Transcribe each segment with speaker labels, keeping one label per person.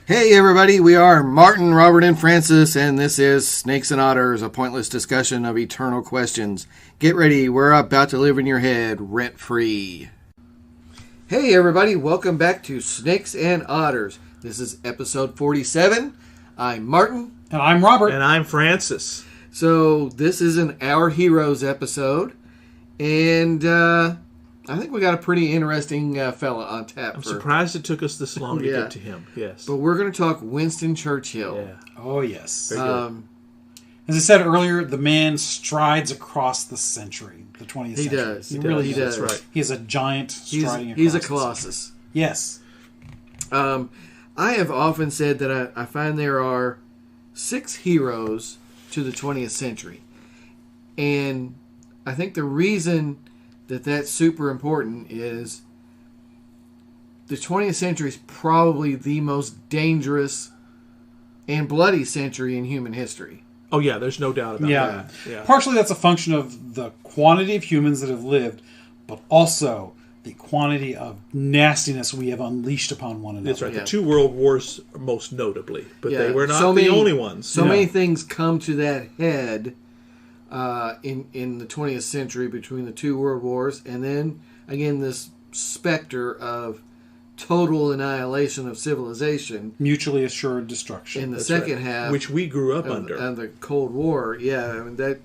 Speaker 1: Hey everybody, we are Martin, Robert, and Francis, and this is Snakes and Otters, a pointless discussion of eternal questions. Get ready, we're about to live in your head rent-free. Hey everybody, welcome back to Snakes and Otters. This is episode 47. I'm Martin.
Speaker 2: And I'm Robert.
Speaker 3: And I'm Francis.
Speaker 1: So this is an Our Heroes episode, and I think we got a pretty interesting fella on tap.
Speaker 3: I'm surprised it took us this long to get to him. Yes.
Speaker 1: But we're going to talk Winston Churchill.
Speaker 2: Yeah. Oh, yes.
Speaker 1: As
Speaker 2: I said earlier, the man strides across the century, the 20th century.
Speaker 1: He does.
Speaker 2: He really
Speaker 1: does.
Speaker 2: does.
Speaker 3: That's right.
Speaker 2: He is a giant striding across
Speaker 1: He's a
Speaker 2: the
Speaker 1: colossus.
Speaker 2: century. Yes.
Speaker 1: I have often said that I find there are 6 heroes to the 20th century. And I think the reason that's super important is the 20th century is probably the most dangerous and bloody century in human history.
Speaker 3: Oh, yeah, there's no doubt about that. Yeah.
Speaker 2: Partially that's a function of the quantity of humans that have lived, but also the quantity of nastiness we have unleashed upon one another.
Speaker 3: That's right. The 2 world wars, most notably. But they were not
Speaker 1: many,
Speaker 3: the only ones.
Speaker 1: So many things come to that head in the 20th century between the 2 world wars, and then again this specter of total annihilation of civilization,
Speaker 2: mutually assured destruction
Speaker 1: in the second half,
Speaker 3: which we grew up
Speaker 1: of,
Speaker 3: under,
Speaker 1: of the Cold War. Yeah, I mean that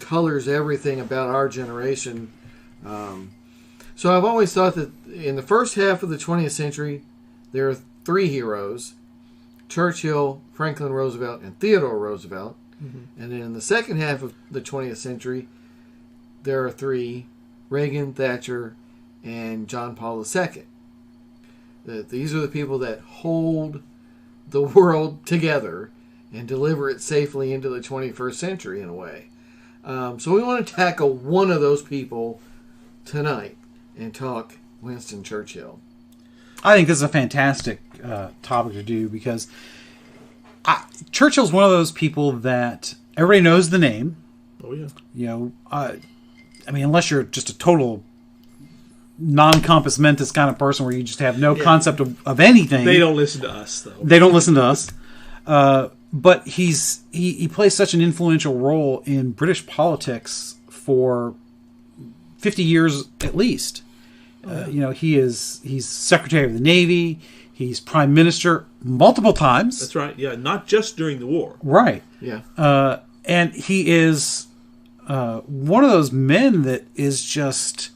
Speaker 1: colors everything about our generation. So I've always thought that in the first half of the 20th century, there are 3 heroes: Churchill, Franklin Roosevelt, and Theodore Roosevelt. Mm-hmm. And then in the second half of the 20th century, there are 3: Reagan, Thatcher, and John Paul II. These are the people that hold the world together and deliver it safely into the 21st century in a way. So we want to tackle one of those people tonight and talk Winston Churchill.
Speaker 2: I think this is a fantastic topic to do because Churchill's one of those people that everybody knows the name.
Speaker 3: Oh, yeah.
Speaker 2: You know, I mean, unless you're just a total non-compass mentis kind of person where you just have no concept of anything.
Speaker 3: They don't listen to us, though.
Speaker 2: They don't listen to us. But he plays such an influential role in British politics for 50 years at least. You know, he's Secretary of the Navy. He's Prime Minister multiple times.
Speaker 3: That's right. Yeah, not just during the war.
Speaker 2: Right.
Speaker 1: Yeah.
Speaker 2: And he is one of those men that is just,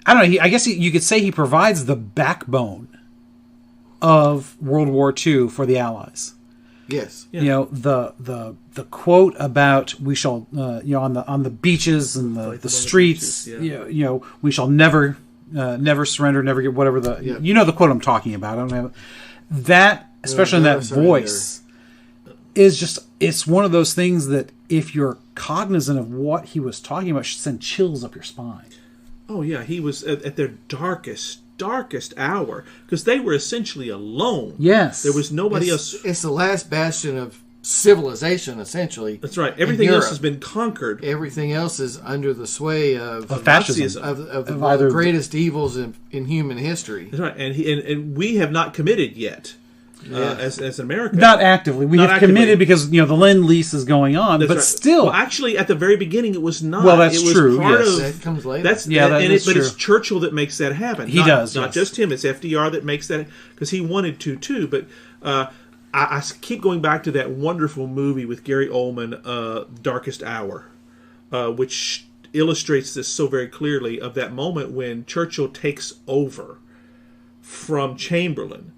Speaker 2: I don't know. I guess you could say he provides the backbone of World War II for the Allies.
Speaker 1: Yes.
Speaker 2: Yeah. You know, the quote about we shall on the beaches and the streets,
Speaker 3: beaches,
Speaker 2: you know, we shall never surrender, never get whatever you know the quote I'm talking about. I don't have that, especially in that voice, is just, it's one of those things that if you're cognizant of what he was talking about, should send chills up your spine.
Speaker 3: Oh yeah, he was at their darkest hour because they were essentially alone.
Speaker 2: Yes,
Speaker 3: there was nobody else.
Speaker 1: It's the last bastion of civilization, essentially.
Speaker 3: That's right. Everything else has been conquered.
Speaker 1: Everything else is under the sway of
Speaker 2: fascism,
Speaker 1: of one of the greatest evils in human history.
Speaker 3: That's right, and we have not committed yet. As America,
Speaker 2: not actively. We have committed because the Lend-Lease is going on, but still.
Speaker 3: Well, actually, at the very beginning, it was not.
Speaker 2: Well, that's
Speaker 3: it was
Speaker 2: true.
Speaker 3: Part
Speaker 2: yes.
Speaker 3: of,
Speaker 1: that comes later.
Speaker 3: But it's Churchill that makes that happen.
Speaker 2: He does.
Speaker 3: Not just him. It's FDR that makes that, because he wanted to too. But I keep going back to that wonderful movie with Gary Oldman, Darkest Hour, which illustrates this so very clearly, of that moment when Churchill takes over from Chamberlain,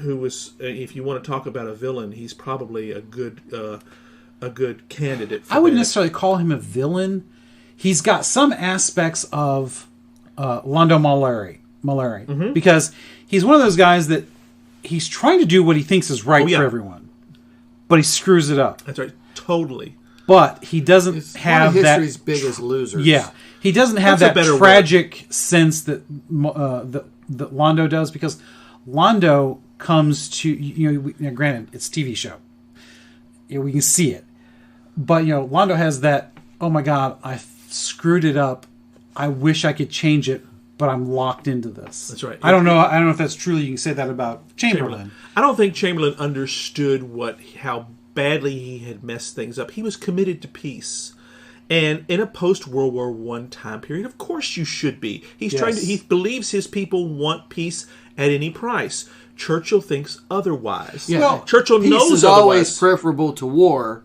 Speaker 3: who was, if you want to talk about a villain, he's probably a good candidate for
Speaker 2: I wouldn't
Speaker 3: that.
Speaker 2: necessarily call him a villain. He's got some aspects of Lando Malari, because he's one of those guys that he's trying to do what he thinks is right for everyone, but he screws it up.
Speaker 3: That's right, totally.
Speaker 2: But he doesn't have
Speaker 1: one of
Speaker 2: that
Speaker 1: history's biggest losers.
Speaker 2: Yeah, he doesn't have
Speaker 3: That's
Speaker 2: that tragic sense that that Lando does, because Lando comes to, granted, it's a TV show. We can see it. But, Lando has that, oh my God, I screwed it up. I wish I could change it, but I'm locked into this.
Speaker 3: That's right.
Speaker 2: I don't know if that's truly, you can say that about Chamberlain.
Speaker 3: I don't think Chamberlain understood how badly he had messed things up. He was committed to peace. And in a post-World War I time period, of course you should be. He's trying to. He believes his people want peace at any price. Churchill thinks otherwise.
Speaker 1: Yeah.
Speaker 3: Well, Churchill
Speaker 1: Peace
Speaker 3: knows
Speaker 1: is
Speaker 3: otherwise.
Speaker 1: always preferable to war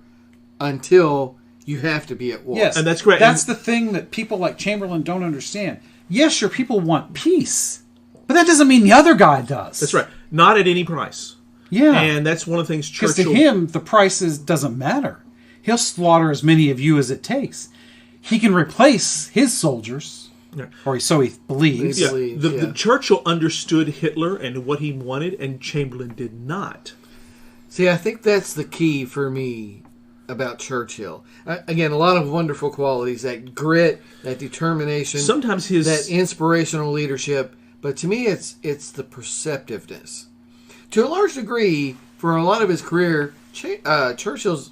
Speaker 1: until you have to be at war.
Speaker 2: Yes,
Speaker 3: and that's correct.
Speaker 2: That's the thing that people like Chamberlain don't understand. Yes, your people want peace, but that doesn't mean the other guy does.
Speaker 3: That's right. Not at any price.
Speaker 2: Yeah.
Speaker 3: And that's one of the things
Speaker 2: Because
Speaker 3: Churchill...
Speaker 2: to him, the prices doesn't matter. He'll slaughter as many of you as it takes. He can replace his soldiers, or so he believes.
Speaker 3: Yeah. The Churchill understood Hitler and what he wanted, and Chamberlain did not.
Speaker 1: See, I think that's the key for me about Churchill. Again, a lot of wonderful qualities, that grit, that determination,
Speaker 3: Sometimes
Speaker 1: that inspirational leadership, but to me it's the perceptiveness. To a large degree, for a lot of his career, Churchill's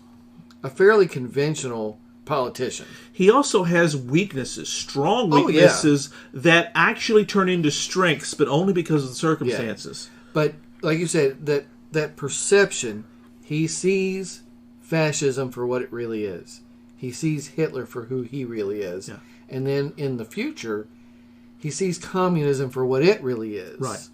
Speaker 1: a fairly conventional politician.
Speaker 3: He also has weaknesses, strong weaknesses that actually turn into strengths, but only because of the circumstances.
Speaker 1: Yeah. But like you said, that perception, he sees fascism for what it really is. He sees Hitler for who he really is.
Speaker 3: Yeah.
Speaker 1: And then in the future, he sees communism for what it really is.
Speaker 3: Right.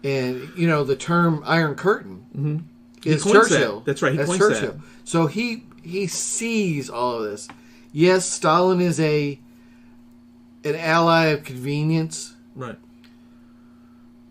Speaker 1: And, the term Iron Curtain is
Speaker 3: coins
Speaker 1: Churchill.
Speaker 3: that. That's right, he
Speaker 1: That's
Speaker 3: coins
Speaker 1: Churchill.
Speaker 3: that.
Speaker 1: So he sees all of this. Yes, Stalin is an ally of convenience.
Speaker 3: Right.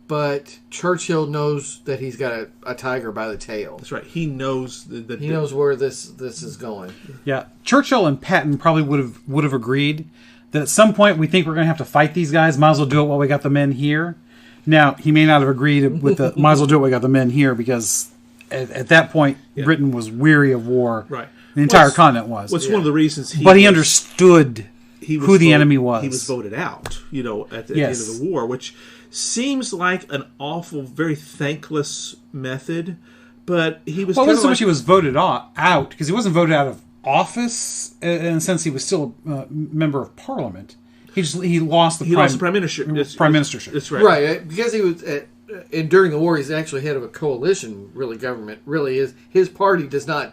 Speaker 1: But Churchill knows that he's got a tiger by the tail.
Speaker 3: That's right. He knows
Speaker 1: he knows where this is going.
Speaker 2: Yeah, Churchill and Patton probably would have agreed that at some point we think we're going to have to fight these guys. Might as well do it while we got the men here. Now he may not have agreed with the might as well do it while we got the men here, because at that point Britain was weary of war.
Speaker 3: Right.
Speaker 2: The entire continent was.
Speaker 3: What's one of the reasons
Speaker 2: he understood who the enemy was.
Speaker 3: He was voted out, at the end of the war, which seems like an awful, very thankless method, but he was...
Speaker 2: Well, it wasn't so much he was voted out, because he wasn't voted out of office, in a sense he was still a member of Parliament. He lost the prime ministership.
Speaker 3: That's right.
Speaker 1: Right, because he was... and during the war, he's actually head of a coalition, government. Really is. His party does not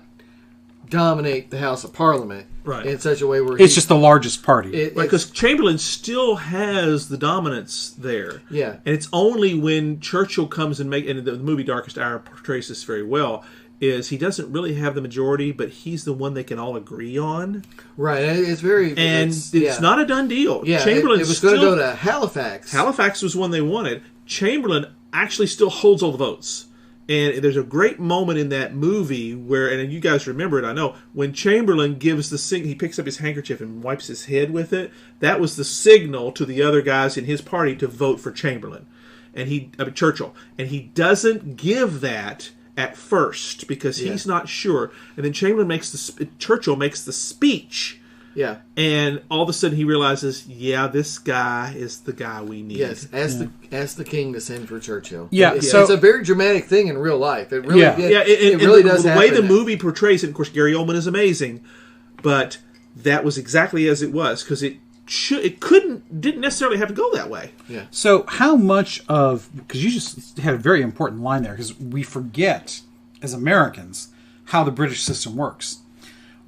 Speaker 1: dominate the House of Parliament in such a way where
Speaker 2: it's just the largest party.
Speaker 3: Because Chamberlain still has the dominance there.
Speaker 1: Yeah.
Speaker 3: And it's only when Churchill comes and the movie Darkest Hour portrays this very well, is he doesn't really have the majority, but he's the one they can all agree on.
Speaker 1: Right. It's very...
Speaker 3: And it's not a done deal.
Speaker 1: Yeah,
Speaker 3: Chamberlain
Speaker 1: it was going to go to Halifax.
Speaker 3: Halifax was one they wanted. Chamberlain actually still holds all the votes. And there's a great moment in that movie where, and you guys remember it, I know, when Chamberlain gives he picks up his handkerchief and wipes his head with it. That was the signal to the other guys in his party to vote for Chamberlain, Churchill. And he doesn't give that at first because he's not sure. And then Churchill makes the speech.
Speaker 1: Yeah.
Speaker 3: And all of a sudden he realizes, this guy is the guy we need.
Speaker 1: Yes, ask the king to send for Churchill.
Speaker 2: Yeah,
Speaker 1: so it's a very dramatic thing in real life. It really, it really does happen.
Speaker 3: The way the movie portrays it, of course, Gary Oldman is amazing, but that was exactly as it was, because didn't necessarily have to go that way.
Speaker 1: Yeah.
Speaker 2: So how much because you just had a very important line there, because we forget as Americans how the British system works.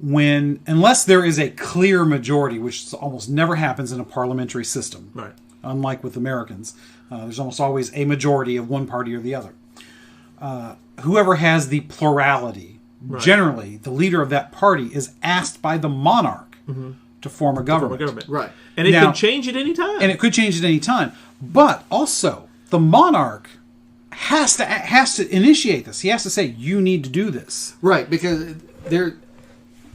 Speaker 2: Unless there is a clear majority, which almost never happens in a parliamentary system,
Speaker 3: right?
Speaker 2: Unlike with Americans, there's almost always a majority of one party or the other. Whoever has the plurality, generally the leader of that party is asked by the monarch to form a government.
Speaker 1: Right?
Speaker 3: And it can change at any time.
Speaker 2: And it could change at any time. But also, the monarch has to initiate this. He has to say, "You need to do this."
Speaker 1: Right, because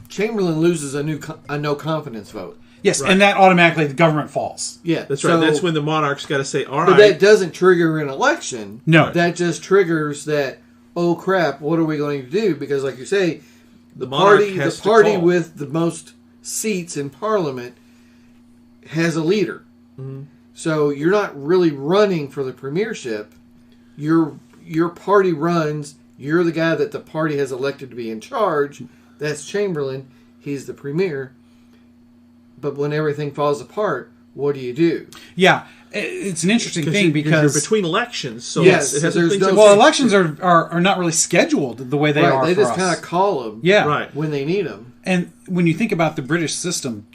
Speaker 1: Chamberlain loses a no confidence vote.
Speaker 2: Yes, and that automatically the government falls.
Speaker 1: Yeah,
Speaker 3: that's right. That's when the monarch's got to say, "All right."
Speaker 1: But that doesn't trigger an election.
Speaker 2: No,
Speaker 1: that just triggers that. Oh crap! What are we going to do? Because, like you say, the party with the most seats in Parliament has a leader. Mm-hmm. So you're not really running for the premiership. Your party runs. You're the guy that the party has elected to be in charge. That's Chamberlain. He's the premier. But when everything falls apart, what do you do?
Speaker 2: Yeah, It's an interesting thing because
Speaker 3: you're between elections, so
Speaker 1: Yes,
Speaker 3: it has
Speaker 1: there's
Speaker 3: things
Speaker 1: no-
Speaker 3: to-
Speaker 2: well, elections are not really scheduled the way they
Speaker 1: Right,
Speaker 2: are.
Speaker 1: they
Speaker 2: for
Speaker 1: just
Speaker 2: us.
Speaker 1: kind of call them
Speaker 2: Yeah,
Speaker 3: right.
Speaker 1: when they need them.
Speaker 2: And when you think about the British system,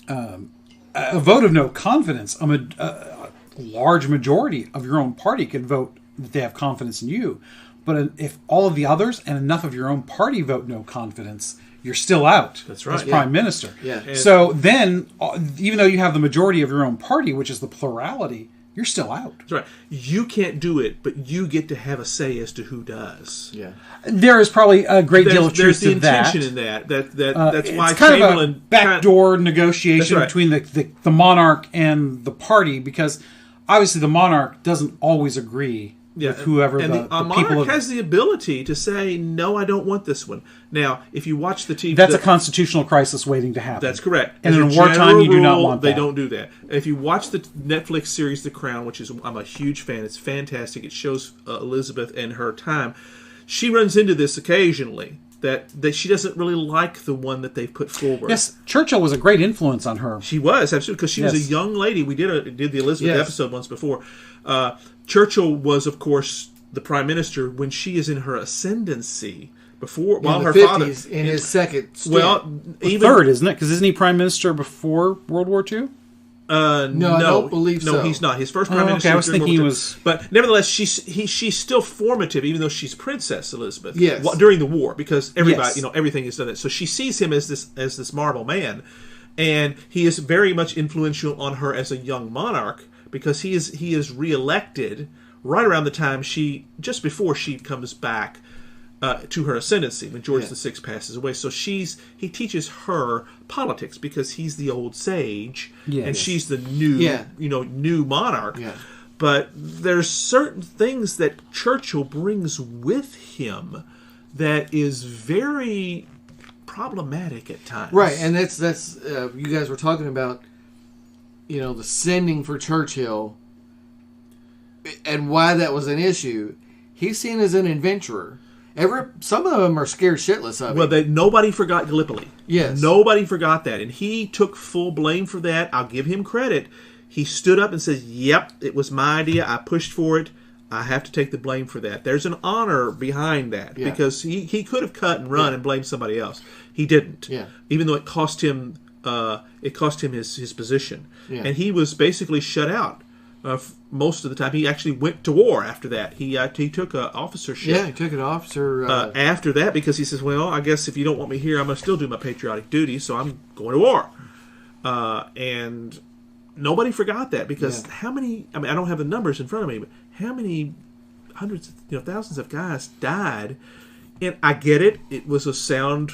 Speaker 2: a vote of no confidence, a large majority of your own party could vote that they have confidence in you. But if all of the others and enough of your own party vote no confidence, you're still out.
Speaker 3: That's right.
Speaker 2: As prime minister.
Speaker 1: Yeah. And-
Speaker 2: So then, even though you have the majority of your own party, which is the plurality, you're still out.
Speaker 3: That's right. You can't do it, but you get to have a say as to who does.
Speaker 1: Yeah.
Speaker 2: There is probably a great deal of
Speaker 3: There's
Speaker 2: truth
Speaker 3: the
Speaker 2: to that.
Speaker 3: intention in that. That's why
Speaker 2: It's kind
Speaker 3: Chamberlain
Speaker 2: of a backdoor negotiation
Speaker 3: That's
Speaker 2: between the monarch and the party, because obviously the monarch doesn't always agree with whoever
Speaker 3: and
Speaker 2: the
Speaker 3: monarch
Speaker 2: people
Speaker 3: has the ability to say, no, I don't want this one. Now, if you watch the TV...
Speaker 2: That's a constitutional crisis waiting to happen.
Speaker 3: That's correct.
Speaker 2: And
Speaker 3: As
Speaker 2: in
Speaker 3: a
Speaker 2: wartime, you do
Speaker 3: general
Speaker 2: not
Speaker 3: rule,
Speaker 2: want that.
Speaker 3: They don't do that. If you watch the Netflix series The Crown, which is I'm a huge fan, it's fantastic. It shows Elizabeth and her time. She runs into this occasionally, that she doesn't really like the one that they've put forward.
Speaker 2: Yes, Churchill was a great influence on her.
Speaker 3: She was, absolutely, because she was
Speaker 2: Yes.
Speaker 3: a young lady. We did the Elizabeth
Speaker 1: Yes.
Speaker 3: episode once before. Churchill was, of course, the prime minister when she is in her ascendancy. While
Speaker 1: in
Speaker 3: her
Speaker 1: the 50s,
Speaker 3: father...
Speaker 1: in his second stint.
Speaker 3: Well, even...
Speaker 2: Third, isn't it? Because isn't he prime minister before World War II?
Speaker 3: No,
Speaker 1: I don't believe
Speaker 3: no,
Speaker 1: so.
Speaker 3: he's not. His first prime
Speaker 2: Oh,
Speaker 3: minister.
Speaker 2: okay, I was
Speaker 3: during
Speaker 2: thinking
Speaker 3: World
Speaker 2: he
Speaker 3: War
Speaker 2: was-
Speaker 3: II. But nevertheless, she's still formative, even though she's Princess Elizabeth.
Speaker 1: Yes.
Speaker 3: During the war, because everybody,
Speaker 2: Yes.
Speaker 3: everything is done that. So she sees him as this marble man, and he is very much influential on her as a young monarch, because he is reelected right around the time just before she comes back to her ascendancy when George VI passes away. So he teaches her politics because he's the old sage and she's the new monarch.
Speaker 1: Yeah.
Speaker 3: But there's certain things that Churchill brings with him that is very problematic at times.
Speaker 1: Right, and that's you guys were talking about, the sending for Churchill and why that was an issue. He's seen as an adventurer. Some of them are scared shitless of him.
Speaker 3: Well, nobody forgot Gallipoli.
Speaker 1: Yes.
Speaker 3: Nobody forgot that. And he took full blame for that. I'll give him credit. He stood up and says, yep, it was my idea. I pushed for it. I have to take the blame for that. There's an honor behind that because he could have cut and run and blamed somebody else. He didn't.
Speaker 1: Yeah.
Speaker 3: Even though it cost him his position.
Speaker 1: Yeah.
Speaker 3: And he was basically shut out most of the time. He actually went to war after that. He took an officership.
Speaker 1: Yeah, he took an officer.
Speaker 3: After that, because he says, well, I guess if you don't want me here, I'm going to still do my patriotic duty, so I'm going to war. And nobody forgot that, because how many, I don't have the numbers in front of me, but how many hundreds, thousands of guys died? And I get it. It was a sound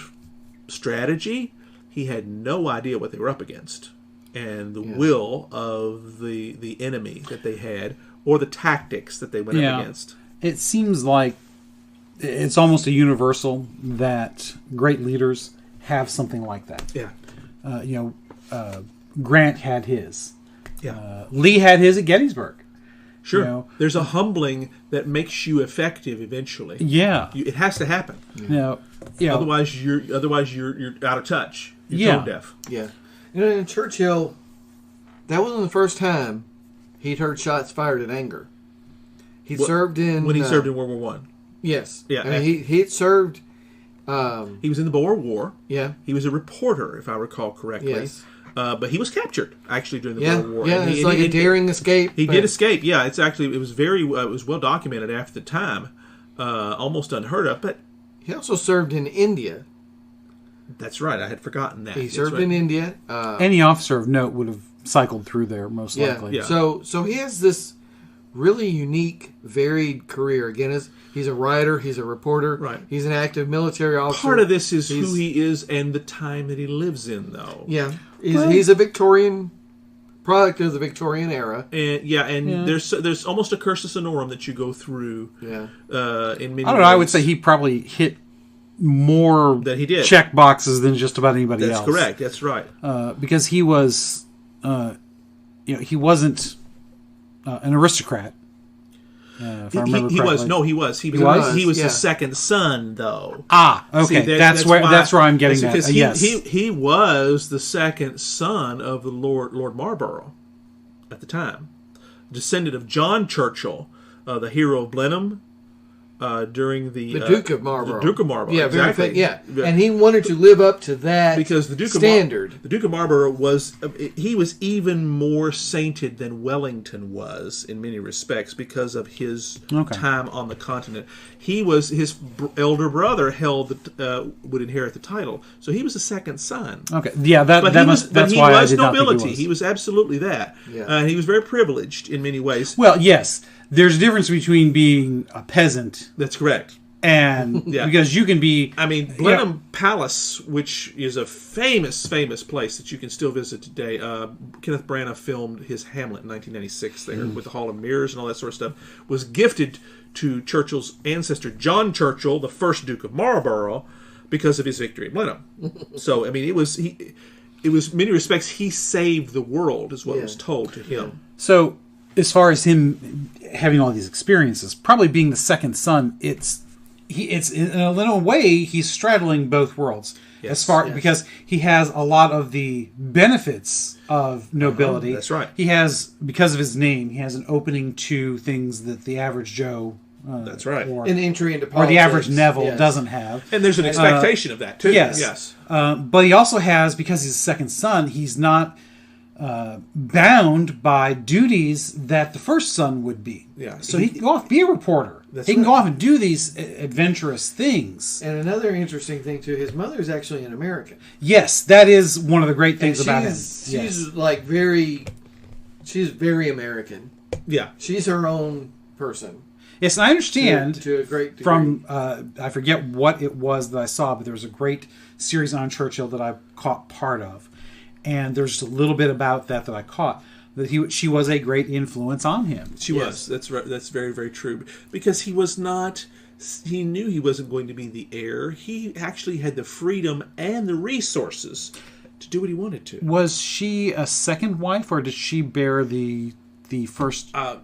Speaker 3: strategy. He had no idea what they were up against and the will of the enemy that they had, or the tactics that they went up against.
Speaker 2: It seems like it's almost a universal that great leaders have something like that.
Speaker 3: Yeah.
Speaker 2: Grant had his.
Speaker 3: Yeah.
Speaker 2: Lee had his at Gettysburg.
Speaker 3: Sure. There's a humbling that makes you effective eventually.
Speaker 2: Yeah.
Speaker 3: It has to happen.
Speaker 2: Otherwise,
Speaker 3: Otherwise you're out of touch. You're tone deaf.
Speaker 1: Yeah. And Churchill, that wasn't the first time he'd heard shots fired in anger. He'd served in...
Speaker 3: When he served in World War One.
Speaker 1: Yes.
Speaker 3: Yeah.
Speaker 1: He'd served...
Speaker 3: he was in the Boer War.
Speaker 1: Yeah.
Speaker 3: He was a reporter, if I recall correctly.
Speaker 1: Yes.
Speaker 3: But he was captured, actually, during the Boer War.
Speaker 1: Yeah, it's like a daring escape.
Speaker 3: He did escape. Yeah, it was well documented after the time. Almost unheard of, but...
Speaker 1: He also served in India.
Speaker 3: That's right. I had forgotten that.
Speaker 1: He served in India.
Speaker 2: any officer of note would have cycled through there, most likely.
Speaker 3: Yeah.
Speaker 1: So he has this really unique, varied career. Again, he's a writer, he's a reporter,
Speaker 3: Right.
Speaker 1: He's an active military officer.
Speaker 3: Part of this is who he is and the time that he lives in, though.
Speaker 1: Yeah, he's a Victorian product of the Victorian era.
Speaker 3: And there's almost a cursus honorum that you go through.
Speaker 1: Yeah.
Speaker 3: In many
Speaker 2: I don't know. I would
Speaker 3: ways.
Speaker 2: say he probably hit more
Speaker 3: That he did.
Speaker 2: check boxes than just about anybody
Speaker 3: That's
Speaker 2: else.
Speaker 3: correct. That's right.
Speaker 2: Because he was, he wasn't an aristocrat. If I remember
Speaker 3: He
Speaker 2: correctly.
Speaker 3: was. He was
Speaker 1: was?
Speaker 3: the second son, though.
Speaker 2: Okay.
Speaker 3: See,
Speaker 2: that's where I'm getting at.
Speaker 3: Because
Speaker 2: Yes.
Speaker 3: he was the second son of the Lord Marlborough. at the time. Descendant of John Churchill, the hero of Blenheim, during the
Speaker 1: Duke of Marlborough.
Speaker 3: The Duke of Marlborough,
Speaker 1: Yeah,
Speaker 3: exactly.
Speaker 1: And he wanted to live up to that
Speaker 3: because the Duke of Marlborough was even more sainted than Wellington was in many respects because of his time on the continent. His elder brother would inherit the title, so he was the second son.
Speaker 2: Okay, yeah, that's why I did not think he was.
Speaker 3: He was absolutely that.
Speaker 1: Yeah.
Speaker 3: He was very privileged in many ways.
Speaker 2: Well, yes, there's a difference between being a peasant.
Speaker 3: That's correct.
Speaker 2: And because you can be...
Speaker 3: I mean, Blenheim Palace, which is a famous place that you can still visit today. Kenneth Branagh filmed his Hamlet in 1996 there with the Hall of Mirrors and all that sort of stuff, was gifted to Churchill's ancestor, John Churchill, the first Duke of Marlborough, because of his victory at Blenheim. So, I mean, it was in many respects, he saved the world, is what was told to him.
Speaker 2: So, as far as him having all these experiences, probably being the second son, it's in a little way he's straddling both worlds. Because he has a lot of the benefits of nobility.
Speaker 3: That's right.
Speaker 2: He has, because of his name, he has an opening to things that the average Joe.
Speaker 3: That's right.
Speaker 1: An entry into politics.
Speaker 2: Or the average Neville doesn't have.
Speaker 3: And there's an expectation of that too.
Speaker 2: Yes. But he also has, because he's the second son, he's not bound by duties that the first son would be.
Speaker 3: Yeah.
Speaker 2: So he can go off, be a reporter. He can go off and do these adventurous things.
Speaker 1: And another interesting thing too, his mother is actually an American.
Speaker 2: Yes, that is one of the great things about him.
Speaker 1: She's very American.
Speaker 3: Yeah.
Speaker 1: She's her own person.
Speaker 2: Yes, and I understand
Speaker 1: to a great degree.
Speaker 2: From I forget what it was that I saw, but there was a great series on Churchill that I caught part of. And there's just a little bit about that I caught. That she was a great influence on him.
Speaker 3: She was. That's right. That's very, very true. Because he was not. He knew he wasn't going to be the heir. He actually had the freedom and the resources to do what he wanted to.
Speaker 2: Was she a second wife, or did she bear the first?
Speaker 1: I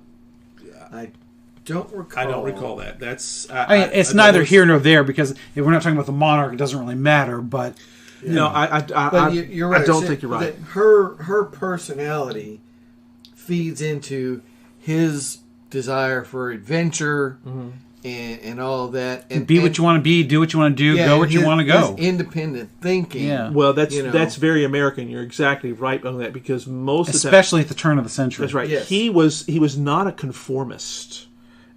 Speaker 1: don't recall.
Speaker 3: I don't recall that. That's.
Speaker 2: It's neither here nor there, because if we're not talking about the monarch, it doesn't really matter. But
Speaker 3: no,
Speaker 1: you're right.
Speaker 3: I don't think you're right.
Speaker 1: Her personality feeds into his desire for adventure and all of that. And
Speaker 2: be what you want to be, do what you want to do, go where you want to go.
Speaker 1: His independent thinking.
Speaker 2: Yeah.
Speaker 3: Well, that's very American. You're exactly right on that, because
Speaker 2: especially at the turn of the century.
Speaker 3: That's right.
Speaker 1: Yes.
Speaker 3: He was not a conformist.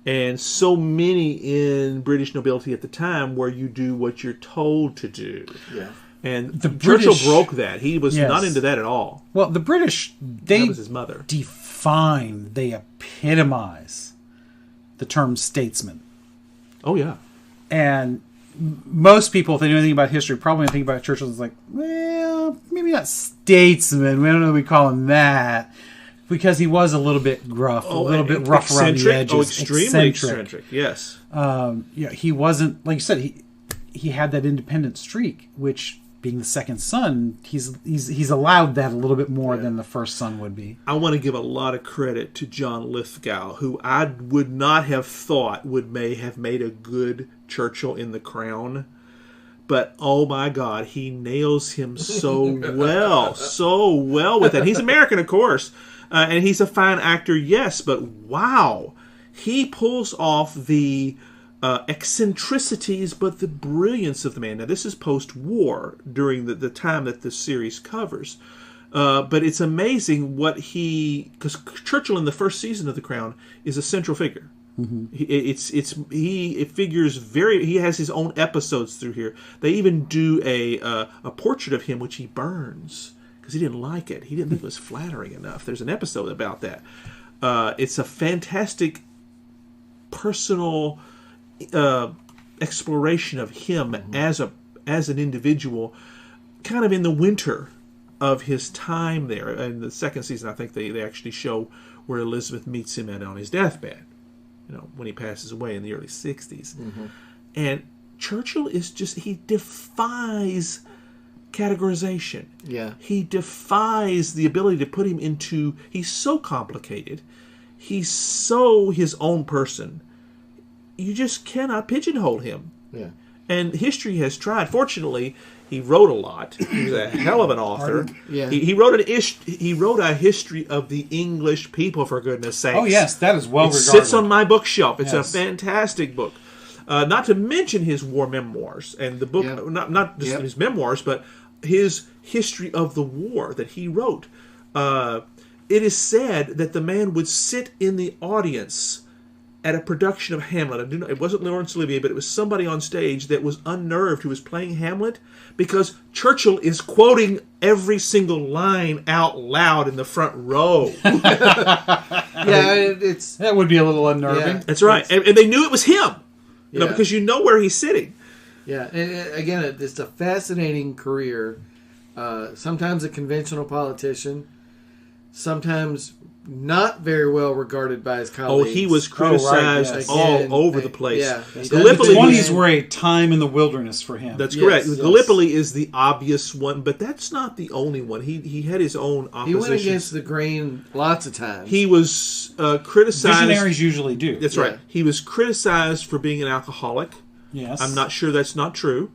Speaker 3: And so many in British nobility at the time where you do what you're told to do.
Speaker 1: Yeah.
Speaker 3: And
Speaker 2: Churchill
Speaker 3: broke that. He was not into that at all.
Speaker 2: Well, the British,
Speaker 3: that was his mother.
Speaker 2: They epitomize the term statesman.
Speaker 3: Oh, yeah.
Speaker 2: And most people, if they know anything about history, probably think about Churchill as like, well, maybe not statesman. We don't know what we call him that. Because he was a little bit gruff, a little bit rough around the edges.
Speaker 3: Oh, extremely eccentric. Yes.
Speaker 2: He wasn't, like you said, he had that independent streak, which, being the second son, he's allowed that a little bit more than the first son would be.
Speaker 3: I want to give a lot of credit to John Lithgow, who I would not have thought may have made a good Churchill in The Crown. But, oh my God, he nails him so well with that. He's American, of course. And he's a fine actor, yes, but wow. He pulls off the eccentricities, but the brilliance of the man. Now, this is post-war, during the time that this series covers. But it's amazing because Churchill in the first season of The Crown is a central figure. Mm-hmm. It figures he has his own episodes through here. They even do a portrait of him, which he burns. Because he didn't like it. He didn't think it was flattering enough. There's an episode about that. It's a fantastic personal exploration of him as an individual, kind of in the winter of his time there. In the second season, I think they actually show where Elizabeth meets him on his deathbed, when he passes away in the early 60s. Mm-hmm. And Churchill he defies categorization.
Speaker 1: Yeah.
Speaker 3: He defies the ability to put him into... He's so complicated. He's so his own person. You just cannot pigeonhole him.
Speaker 1: Yeah.
Speaker 3: And history has tried. Fortunately, he wrote a lot. He was a hell of an author.
Speaker 1: Yeah.
Speaker 3: He wrote a history of the English people, for goodness sakes.
Speaker 2: Oh yes, that is well
Speaker 3: It
Speaker 2: regarded.
Speaker 3: sits on my bookshelf. It's
Speaker 2: Yes.
Speaker 3: a fantastic book. Not to mention his war memoirs and the book,
Speaker 1: Yep.
Speaker 3: not just
Speaker 1: Yep.
Speaker 3: his memoirs, but his history of the war that he wrote. It is said that the man would sit in the audience at a production of Hamlet. I do not, it wasn't Laurence Olivier, but it was somebody on stage that was unnerved who was playing Hamlet because Churchill is quoting every single line out loud in the front row.
Speaker 1: It's
Speaker 2: That would be a little unnerving.
Speaker 1: Yeah.
Speaker 3: That's right. And they knew it was him. You know,
Speaker 1: Yeah.
Speaker 3: because you know where he's sitting.
Speaker 1: yeah. And again, it's a fascinating career. Sometimes a conventional politician, sometimes not very well regarded by his
Speaker 3: Oh,
Speaker 1: colleagues.
Speaker 3: he was criticized
Speaker 2: yes.
Speaker 3: all
Speaker 1: Again,
Speaker 3: over the place.
Speaker 1: yeah.
Speaker 2: The
Speaker 3: Gallipoli,
Speaker 2: 20s were a time in the wilderness for him.
Speaker 3: that's
Speaker 1: Yes,
Speaker 3: correct.
Speaker 1: yes.
Speaker 3: Gallipoli is the obvious one, but that's not the only one. He had his own
Speaker 1: He
Speaker 3: opposition.
Speaker 1: went against the grain lots of times.
Speaker 3: He was criticized.
Speaker 2: Visionaries usually do.
Speaker 3: That's
Speaker 1: Yeah.
Speaker 3: right. He was criticized for being an alcoholic.
Speaker 2: Yes.
Speaker 3: I'm not sure that's not true.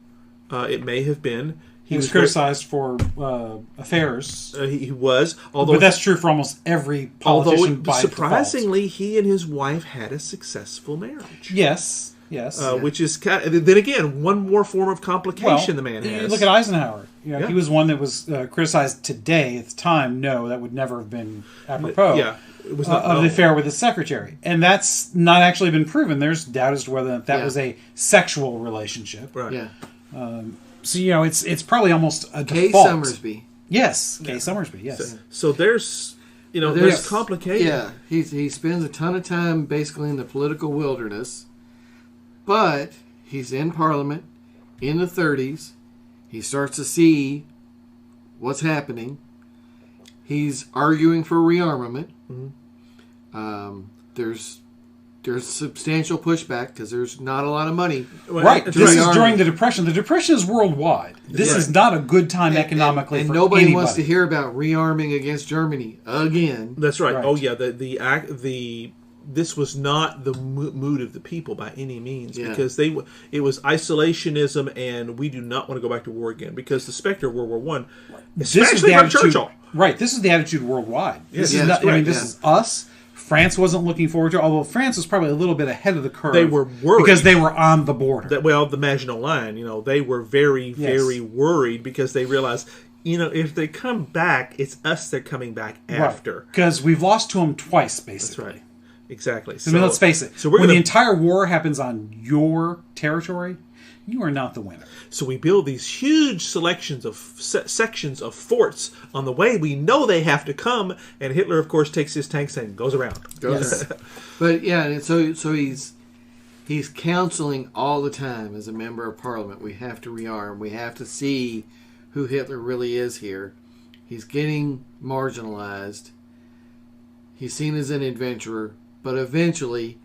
Speaker 3: It may have been.
Speaker 2: He was criticized for affairs.
Speaker 3: He was, although
Speaker 2: But that's true for almost every politician by
Speaker 3: surprisingly, he and his wife had a successful marriage.
Speaker 2: default. Yes. Yes.
Speaker 3: Which is kind of, then again, one more form of complication the man
Speaker 2: you
Speaker 3: has.
Speaker 2: look at Eisenhower. You know,
Speaker 3: Yeah.
Speaker 2: He was one that was criticized today. At the time, no, that would never have been apropos.
Speaker 3: Yeah, it was not
Speaker 2: of the
Speaker 3: known.
Speaker 2: affair with his secretary, and that's not actually been proven. There's doubt as to whether that
Speaker 1: Yeah.
Speaker 2: was a sexual relationship.
Speaker 3: Right.
Speaker 1: yeah.
Speaker 2: So it's probably almost a
Speaker 1: Kay
Speaker 2: default.
Speaker 1: Summersby.
Speaker 2: Yes, Kay Summersby. Yes.
Speaker 3: So there's there's complication.
Speaker 1: Yeah, he spends a ton of time basically in the political wilderness, but he's in Parliament in the 30s. He starts to see what's happening. He's arguing for rearmament. There's substantial pushback because there's not a lot of money.
Speaker 2: Right.
Speaker 3: That's
Speaker 2: This
Speaker 3: right.
Speaker 2: is during the Depression. The Depression is worldwide. This
Speaker 3: Yeah.
Speaker 2: is not a good time economically
Speaker 1: and
Speaker 2: for
Speaker 1: nobody
Speaker 2: anybody.
Speaker 1: wants to hear about rearming against Germany again.
Speaker 3: That's right.
Speaker 2: Right.
Speaker 3: Oh yeah, this was not the mood of the people by any means
Speaker 1: Yeah.
Speaker 3: because it was isolationism and we do not want to go back to war again because the specter of World War One, especially from Churchill.
Speaker 2: Right. This is the attitude worldwide. This
Speaker 1: Yeah,
Speaker 2: is
Speaker 1: that's
Speaker 2: not, I mean,
Speaker 1: right,
Speaker 2: this
Speaker 1: yeah.
Speaker 2: is us. France wasn't looking forward to it, although France was probably a little bit ahead of the curve.
Speaker 3: They were worried.
Speaker 2: because they were on the border.
Speaker 3: The Maginot Line, they were very, very worried because they realized, if they come back, it's us they're coming back after.
Speaker 2: Because we've lost to them twice,
Speaker 3: That's
Speaker 2: basically.
Speaker 3: right. Exactly.
Speaker 2: I mean, let's face it.
Speaker 3: So we're
Speaker 2: when the
Speaker 3: gonna,
Speaker 2: entire war happens on your territory, you are not the winner.
Speaker 3: so we build these huge sections of forts on the way. We know they have to come, and Hitler, of course, takes his tanks and goes around.
Speaker 2: Yes.
Speaker 1: But yeah, and so he's counseling all the time as a member of Parliament. We have to rearm. We have to see who Hitler really is here. He's getting marginalized. He's seen as an adventurer, but eventually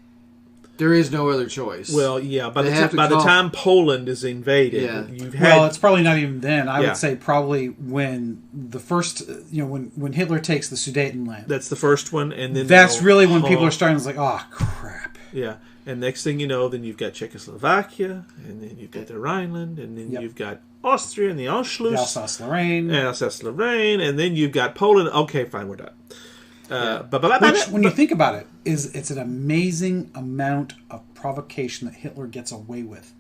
Speaker 1: there is no other choice.
Speaker 3: Well, yeah. By
Speaker 1: They
Speaker 3: the
Speaker 1: have to call-
Speaker 3: time Poland is invaded,
Speaker 1: Yeah.
Speaker 3: you've had
Speaker 2: Well, it's probably not even then. I
Speaker 3: Yeah.
Speaker 2: would say probably when the first, when Hitler takes the Sudetenland.
Speaker 3: that's the first one, and then
Speaker 2: That's really when people are starting to like, oh, crap.
Speaker 3: Yeah, and next thing you know, then you've got Czechoslovakia, and then you've got the Rhineland, and then
Speaker 2: Yep.
Speaker 3: you've got Austria and the Anschluss,
Speaker 2: The Alsace-Lorraine.
Speaker 3: and Alsace-Lorraine, and then you've got Poland. Okay, fine, we're done.
Speaker 2: Which, when you think about it, it's an amazing amount of provocation that Hitler gets away with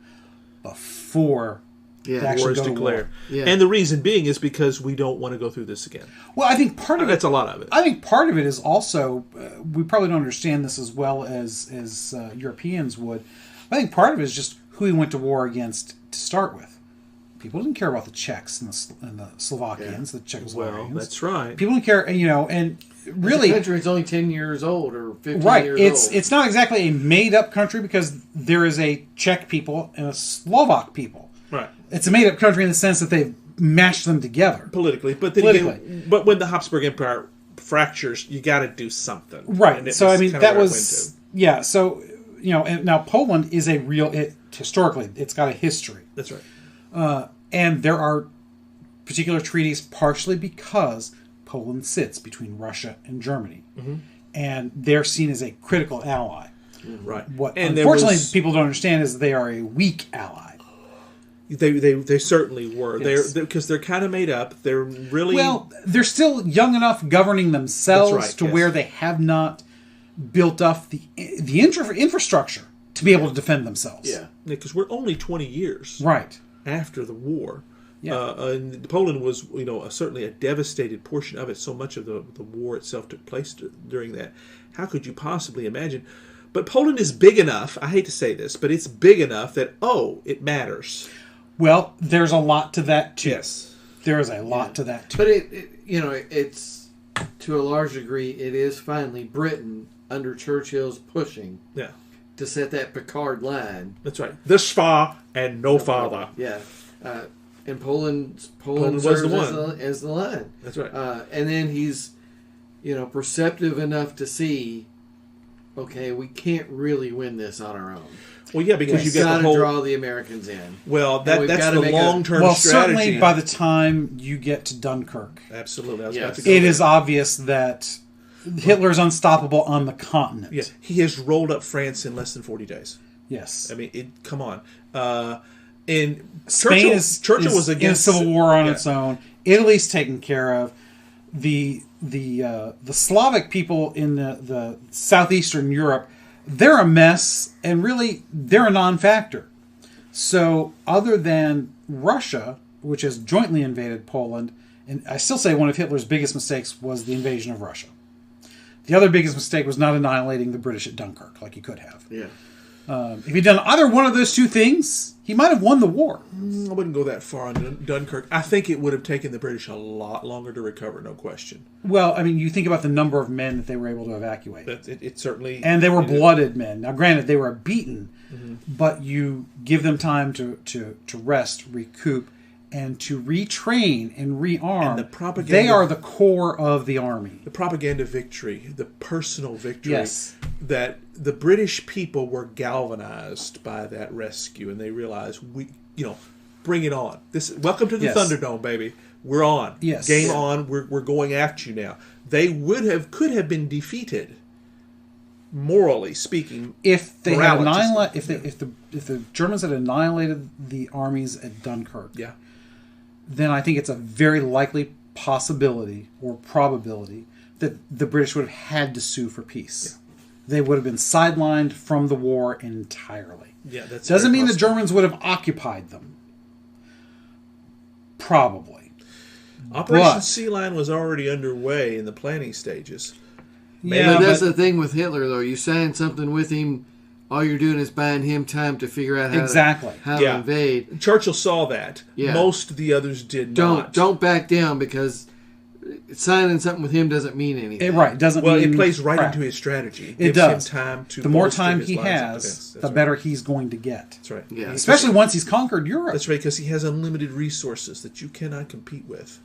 Speaker 2: before
Speaker 1: yeah,
Speaker 2: they actually
Speaker 3: war is
Speaker 2: go to war.
Speaker 3: declared,
Speaker 1: Yeah.
Speaker 3: and the reason being is because we don't want to go through this again.
Speaker 2: Well, I think part of it.
Speaker 3: That's a lot of it.
Speaker 2: I think part of it is also we probably don't understand this as well as Europeans would. I think part of it is just who he went to war against to start with. People didn't care about the Czechs and the Slovakians, the Czechoslovakians.
Speaker 3: Well, that's right.
Speaker 2: People didn't care, and really,
Speaker 1: the country is only 10 years old or 15
Speaker 2: right?
Speaker 1: years old.
Speaker 2: It's not exactly a made-up country because there is a Czech people and a Slovak people.
Speaker 3: Right.
Speaker 2: It's a made-up country in the sense that they've mashed them together.
Speaker 3: Politically, but then again, but when the Habsburg Empire fractures, you got to do something,
Speaker 2: Right.
Speaker 3: And it
Speaker 2: So
Speaker 3: was
Speaker 2: I mean,
Speaker 3: kinda
Speaker 2: that
Speaker 3: where it
Speaker 2: was So and now Poland is a real. Historically, it's got a history,
Speaker 3: went to. That's right.
Speaker 2: and there are particular treaties partially because Poland sits between Russia and Germany, and they're seen as a critical ally.
Speaker 3: Right.
Speaker 2: What
Speaker 3: And there
Speaker 2: unfortunately
Speaker 3: was-
Speaker 2: people don't understand is they are a weak ally.
Speaker 3: They certainly were.
Speaker 2: Yes.
Speaker 3: Because they're kind of made up. They're really
Speaker 2: they're still young enough governing themselves
Speaker 3: That's right,
Speaker 2: to
Speaker 3: yes.
Speaker 2: where they have not built up the infrastructure to be able to defend themselves.
Speaker 1: Yeah.
Speaker 3: because we're only 20 years
Speaker 2: Right.
Speaker 3: after the war.
Speaker 2: Yeah.
Speaker 3: And Poland was, certainly a devastated portion of it. So much of the war itself took place during that. How could you possibly imagine? But Poland is big enough. I hate to say this, but it's big enough that it matters.
Speaker 2: Well, there's a lot to that too.
Speaker 3: Yes.
Speaker 2: There is a lot to that too.
Speaker 1: But it's to a large degree, it is finally Britain under Churchill's pushing
Speaker 3: Yeah.
Speaker 1: to set that Picard line.
Speaker 3: That's right. This far and no farther.
Speaker 1: Yeah. And Poland
Speaker 3: was
Speaker 1: serves
Speaker 3: the one.
Speaker 1: as the line.
Speaker 3: That's right.
Speaker 1: And then he's, perceptive enough to see, okay, we can't really win this on our own.
Speaker 3: Well, yeah, because
Speaker 1: We've
Speaker 3: you've got
Speaker 1: got
Speaker 3: the
Speaker 1: to
Speaker 3: whole.
Speaker 1: draw the Americans in.
Speaker 3: Well,
Speaker 1: And we've
Speaker 3: that's
Speaker 1: gotta
Speaker 3: the
Speaker 1: make a-
Speaker 3: long-term
Speaker 2: Well,
Speaker 3: strategy.
Speaker 2: certainly by the time you get to Dunkirk,
Speaker 3: Absolutely. I was
Speaker 1: Yes.
Speaker 3: about to go
Speaker 2: it
Speaker 3: there.
Speaker 2: is obvious that Hitler's unstoppable on the continent.
Speaker 3: Yeah, he has rolled up France in less than 40 days.
Speaker 2: Yes.
Speaker 3: I mean, come on. And
Speaker 2: Spain
Speaker 3: Churchill was
Speaker 2: in a
Speaker 3: against
Speaker 2: civil war on
Speaker 3: yeah.
Speaker 2: its own. Italy's taken care of. The Slavic people in the southeastern Europe, they're a mess, and really they're a non-factor. So other than Russia, which has jointly invaded Poland, and I still say one of Hitler's biggest mistakes was the invasion of Russia. The other biggest mistake was not annihilating the British at Dunkirk like he could have.
Speaker 1: Yeah.
Speaker 2: If he'd done either one of those two things, he might have won the war.
Speaker 3: I wouldn't go that far on Dunkirk. I think it would have taken the British a lot longer to recover, no question.
Speaker 2: Well, I mean, you think about the number of men that they were able to evacuate.
Speaker 3: It certainly...
Speaker 2: And they were blooded men. Now, granted, they were beaten, but you give them time to rest, recoup, and to retrain and rearm.
Speaker 3: And the propaganda-
Speaker 2: They are the core of the army.
Speaker 3: The propaganda victory, the personal victory,
Speaker 2: Yes.
Speaker 3: that the British people were galvanized by that rescue, and they realized, bring it on. Welcome to the
Speaker 2: Yes.
Speaker 3: Thunderdome, baby. We're on.
Speaker 2: Yes.
Speaker 3: Game
Speaker 2: Yeah.
Speaker 3: on. We're going after you now. They could have been defeated, morally speaking.
Speaker 2: If they had
Speaker 3: Morality.
Speaker 2: if the Germans had annihilated the armies at Dunkirk,
Speaker 3: Yeah.
Speaker 2: then I think it's a very likely possibility or probability that the British would have had to sue for peace. They would have been sidelined from the war entirely.
Speaker 3: Yeah, that's
Speaker 2: Doesn't
Speaker 3: very
Speaker 2: mean the
Speaker 3: possible.
Speaker 2: Germans would have occupied them. Probably.
Speaker 3: Operation
Speaker 2: But-
Speaker 3: Sea Lion was already underway in the planning stages.
Speaker 2: Yeah,
Speaker 1: But that's
Speaker 2: but-
Speaker 1: the thing with Hitler, though. You sign something with him, all you're doing is buying him time to figure out
Speaker 2: Exactly.
Speaker 1: how
Speaker 3: Yeah.
Speaker 1: to invade.
Speaker 3: Churchill saw that.
Speaker 1: Yeah.
Speaker 3: Most of the others did not.
Speaker 1: Don't back down, because signing something with him doesn't mean anything.
Speaker 2: Right. It doesn't
Speaker 3: Well,
Speaker 2: mean
Speaker 3: it plays right
Speaker 2: crap.
Speaker 3: into his strategy.
Speaker 2: It
Speaker 3: Gives
Speaker 2: does.
Speaker 3: him time to
Speaker 2: The more
Speaker 3: bolster
Speaker 2: time
Speaker 3: his
Speaker 2: he
Speaker 3: lines of
Speaker 2: has,
Speaker 3: defense. That's
Speaker 2: the
Speaker 3: right.
Speaker 2: better he's going to get.
Speaker 3: That's right.
Speaker 1: Yeah.
Speaker 2: Especially once he's conquered Europe.
Speaker 3: That's right, because he has unlimited resources that you cannot compete with.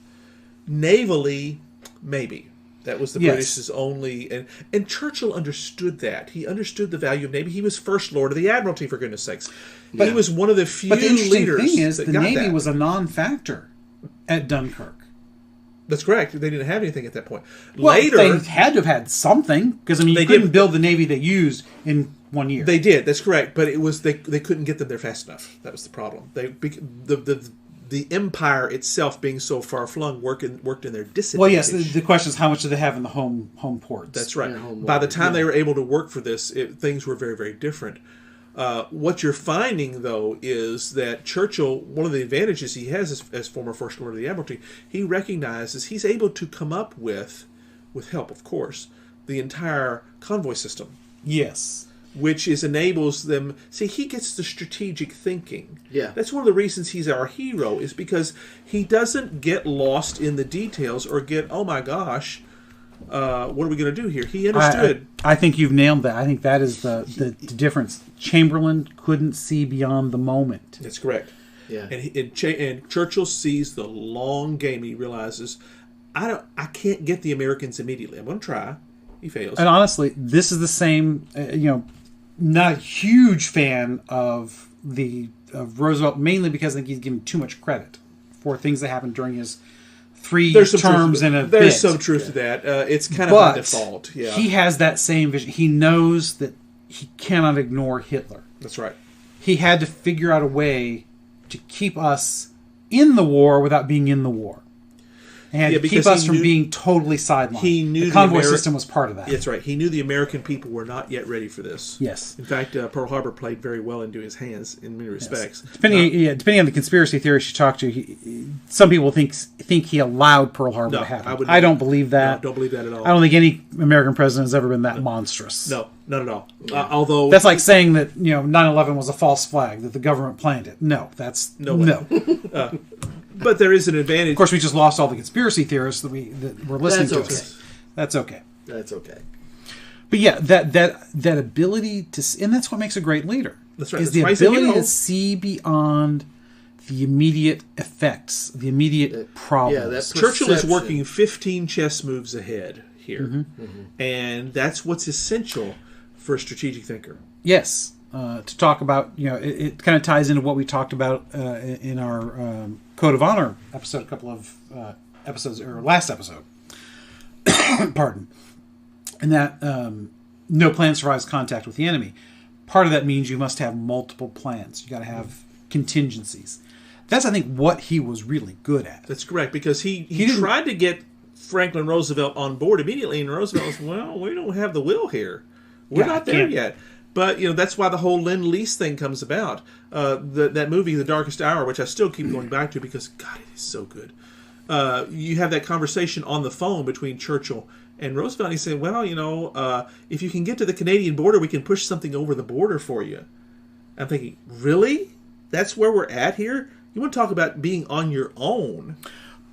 Speaker 3: Navally, maybe. That was the
Speaker 2: Yes.
Speaker 3: British's only... And Churchill understood that. He understood the value of Navy. He was First Lord of the Admiralty, for goodness sakes. But he was one of the few
Speaker 2: But the interesting
Speaker 3: leaders
Speaker 2: thing is,
Speaker 3: that
Speaker 2: the
Speaker 3: got
Speaker 2: Navy
Speaker 3: that.
Speaker 2: was a non-factor at Dunkirk.
Speaker 3: That's correct. They didn't have anything at that point.
Speaker 2: Well,
Speaker 3: Later...
Speaker 2: they had to have had something, because I mean, you
Speaker 3: They
Speaker 2: couldn't
Speaker 3: did.
Speaker 2: build the Navy they used in 1 year.
Speaker 3: They did. That's correct. But it was they couldn't get them there fast enough. That was the problem. The empire itself being so far flung worked in their disadvantage.
Speaker 2: Well, yes. The question is, how much do they have in the home ports?
Speaker 3: That's right.
Speaker 1: Yeah, home
Speaker 3: By the
Speaker 1: water,
Speaker 3: time they were able to work for this, things were very, very different. What you're finding, though, is that Churchill, one of the advantages he has as former First Lord of the Admiralty, he recognizes he's able to come up with help, of course, the entire convoy system,
Speaker 2: Yes.
Speaker 3: which enables them. See, he gets the strategic thinking.
Speaker 1: Yeah.
Speaker 3: That's one of the reasons he's our hero, is because he doesn't get lost in the details or get, oh my gosh, what are we going to do here? He understood.
Speaker 2: I think you've nailed that. I think that is the difference. Chamberlain couldn't see beyond the moment.
Speaker 3: That's correct.
Speaker 1: Yeah.
Speaker 3: And Churchill sees the long game. He realizes, I can't get the Americans immediately. I'm going to try. He fails.
Speaker 2: And honestly, this is the same. Not a huge fan of Roosevelt, mainly because I think he's given too much credit for things that happened during his three terms in a bit.
Speaker 3: There's some truth to that. It's kind of
Speaker 2: But
Speaker 3: by default. Yeah,
Speaker 2: he has that same vision. He knows that he cannot ignore Hitler.
Speaker 3: that's right.
Speaker 2: He had to figure out a way to keep us in the war without being in the war. And to keep us from being totally sidelined.
Speaker 3: He knew
Speaker 2: the convoy system was part of that.
Speaker 3: That's right. He knew the American people were not yet ready for this.
Speaker 2: Yes.
Speaker 3: In fact, Pearl Harbor played very well into his hands in many respects.
Speaker 2: Yes. Depending on the conspiracy theorists you talk to, some people think he allowed Pearl Harbor to happen. I don't believe that.
Speaker 3: No, don't believe that at all.
Speaker 2: I don't think any American president has ever been that monstrous.
Speaker 3: No, not at all. Although
Speaker 2: that's like saying that 9/11 was a false flag, that the government planned it. No, that's no.
Speaker 3: But there is an advantage.
Speaker 2: Of course, we just lost all the conspiracy theorists that were listening to us. That's okay.
Speaker 1: That's okay.
Speaker 2: But yeah, that ability to, and that's what makes a great leader.
Speaker 3: That's right.
Speaker 2: Is the ability to see beyond the immediate effects, the immediate problems.
Speaker 3: Churchill is working 15 chess moves ahead here, and that's what's essential for a strategic thinker.
Speaker 2: Yes. To talk about, it kind of ties into what we talked about in our Code of Honor episode, a couple of episodes, or last episode. Pardon. And that no plan survives contact with the enemy. Part of that means you must have multiple plans. You got to have contingencies. That's, I think, what he was really good at.
Speaker 3: That's correct, because he tried to get Franklin Roosevelt on board immediately, and Roosevelt was, well, we don't have the will here. We're not there yet. But, that's why the whole Lend-Lease thing comes about. That movie, The Darkest Hour, which I still keep going back to because, God, it is so good. You have that conversation on the phone between Churchill and Roosevelt. And he said, well, if you can get to the Canadian border, we can push something over the border for you. I'm thinking, really? That's where we're at here? You want to talk about being on your own.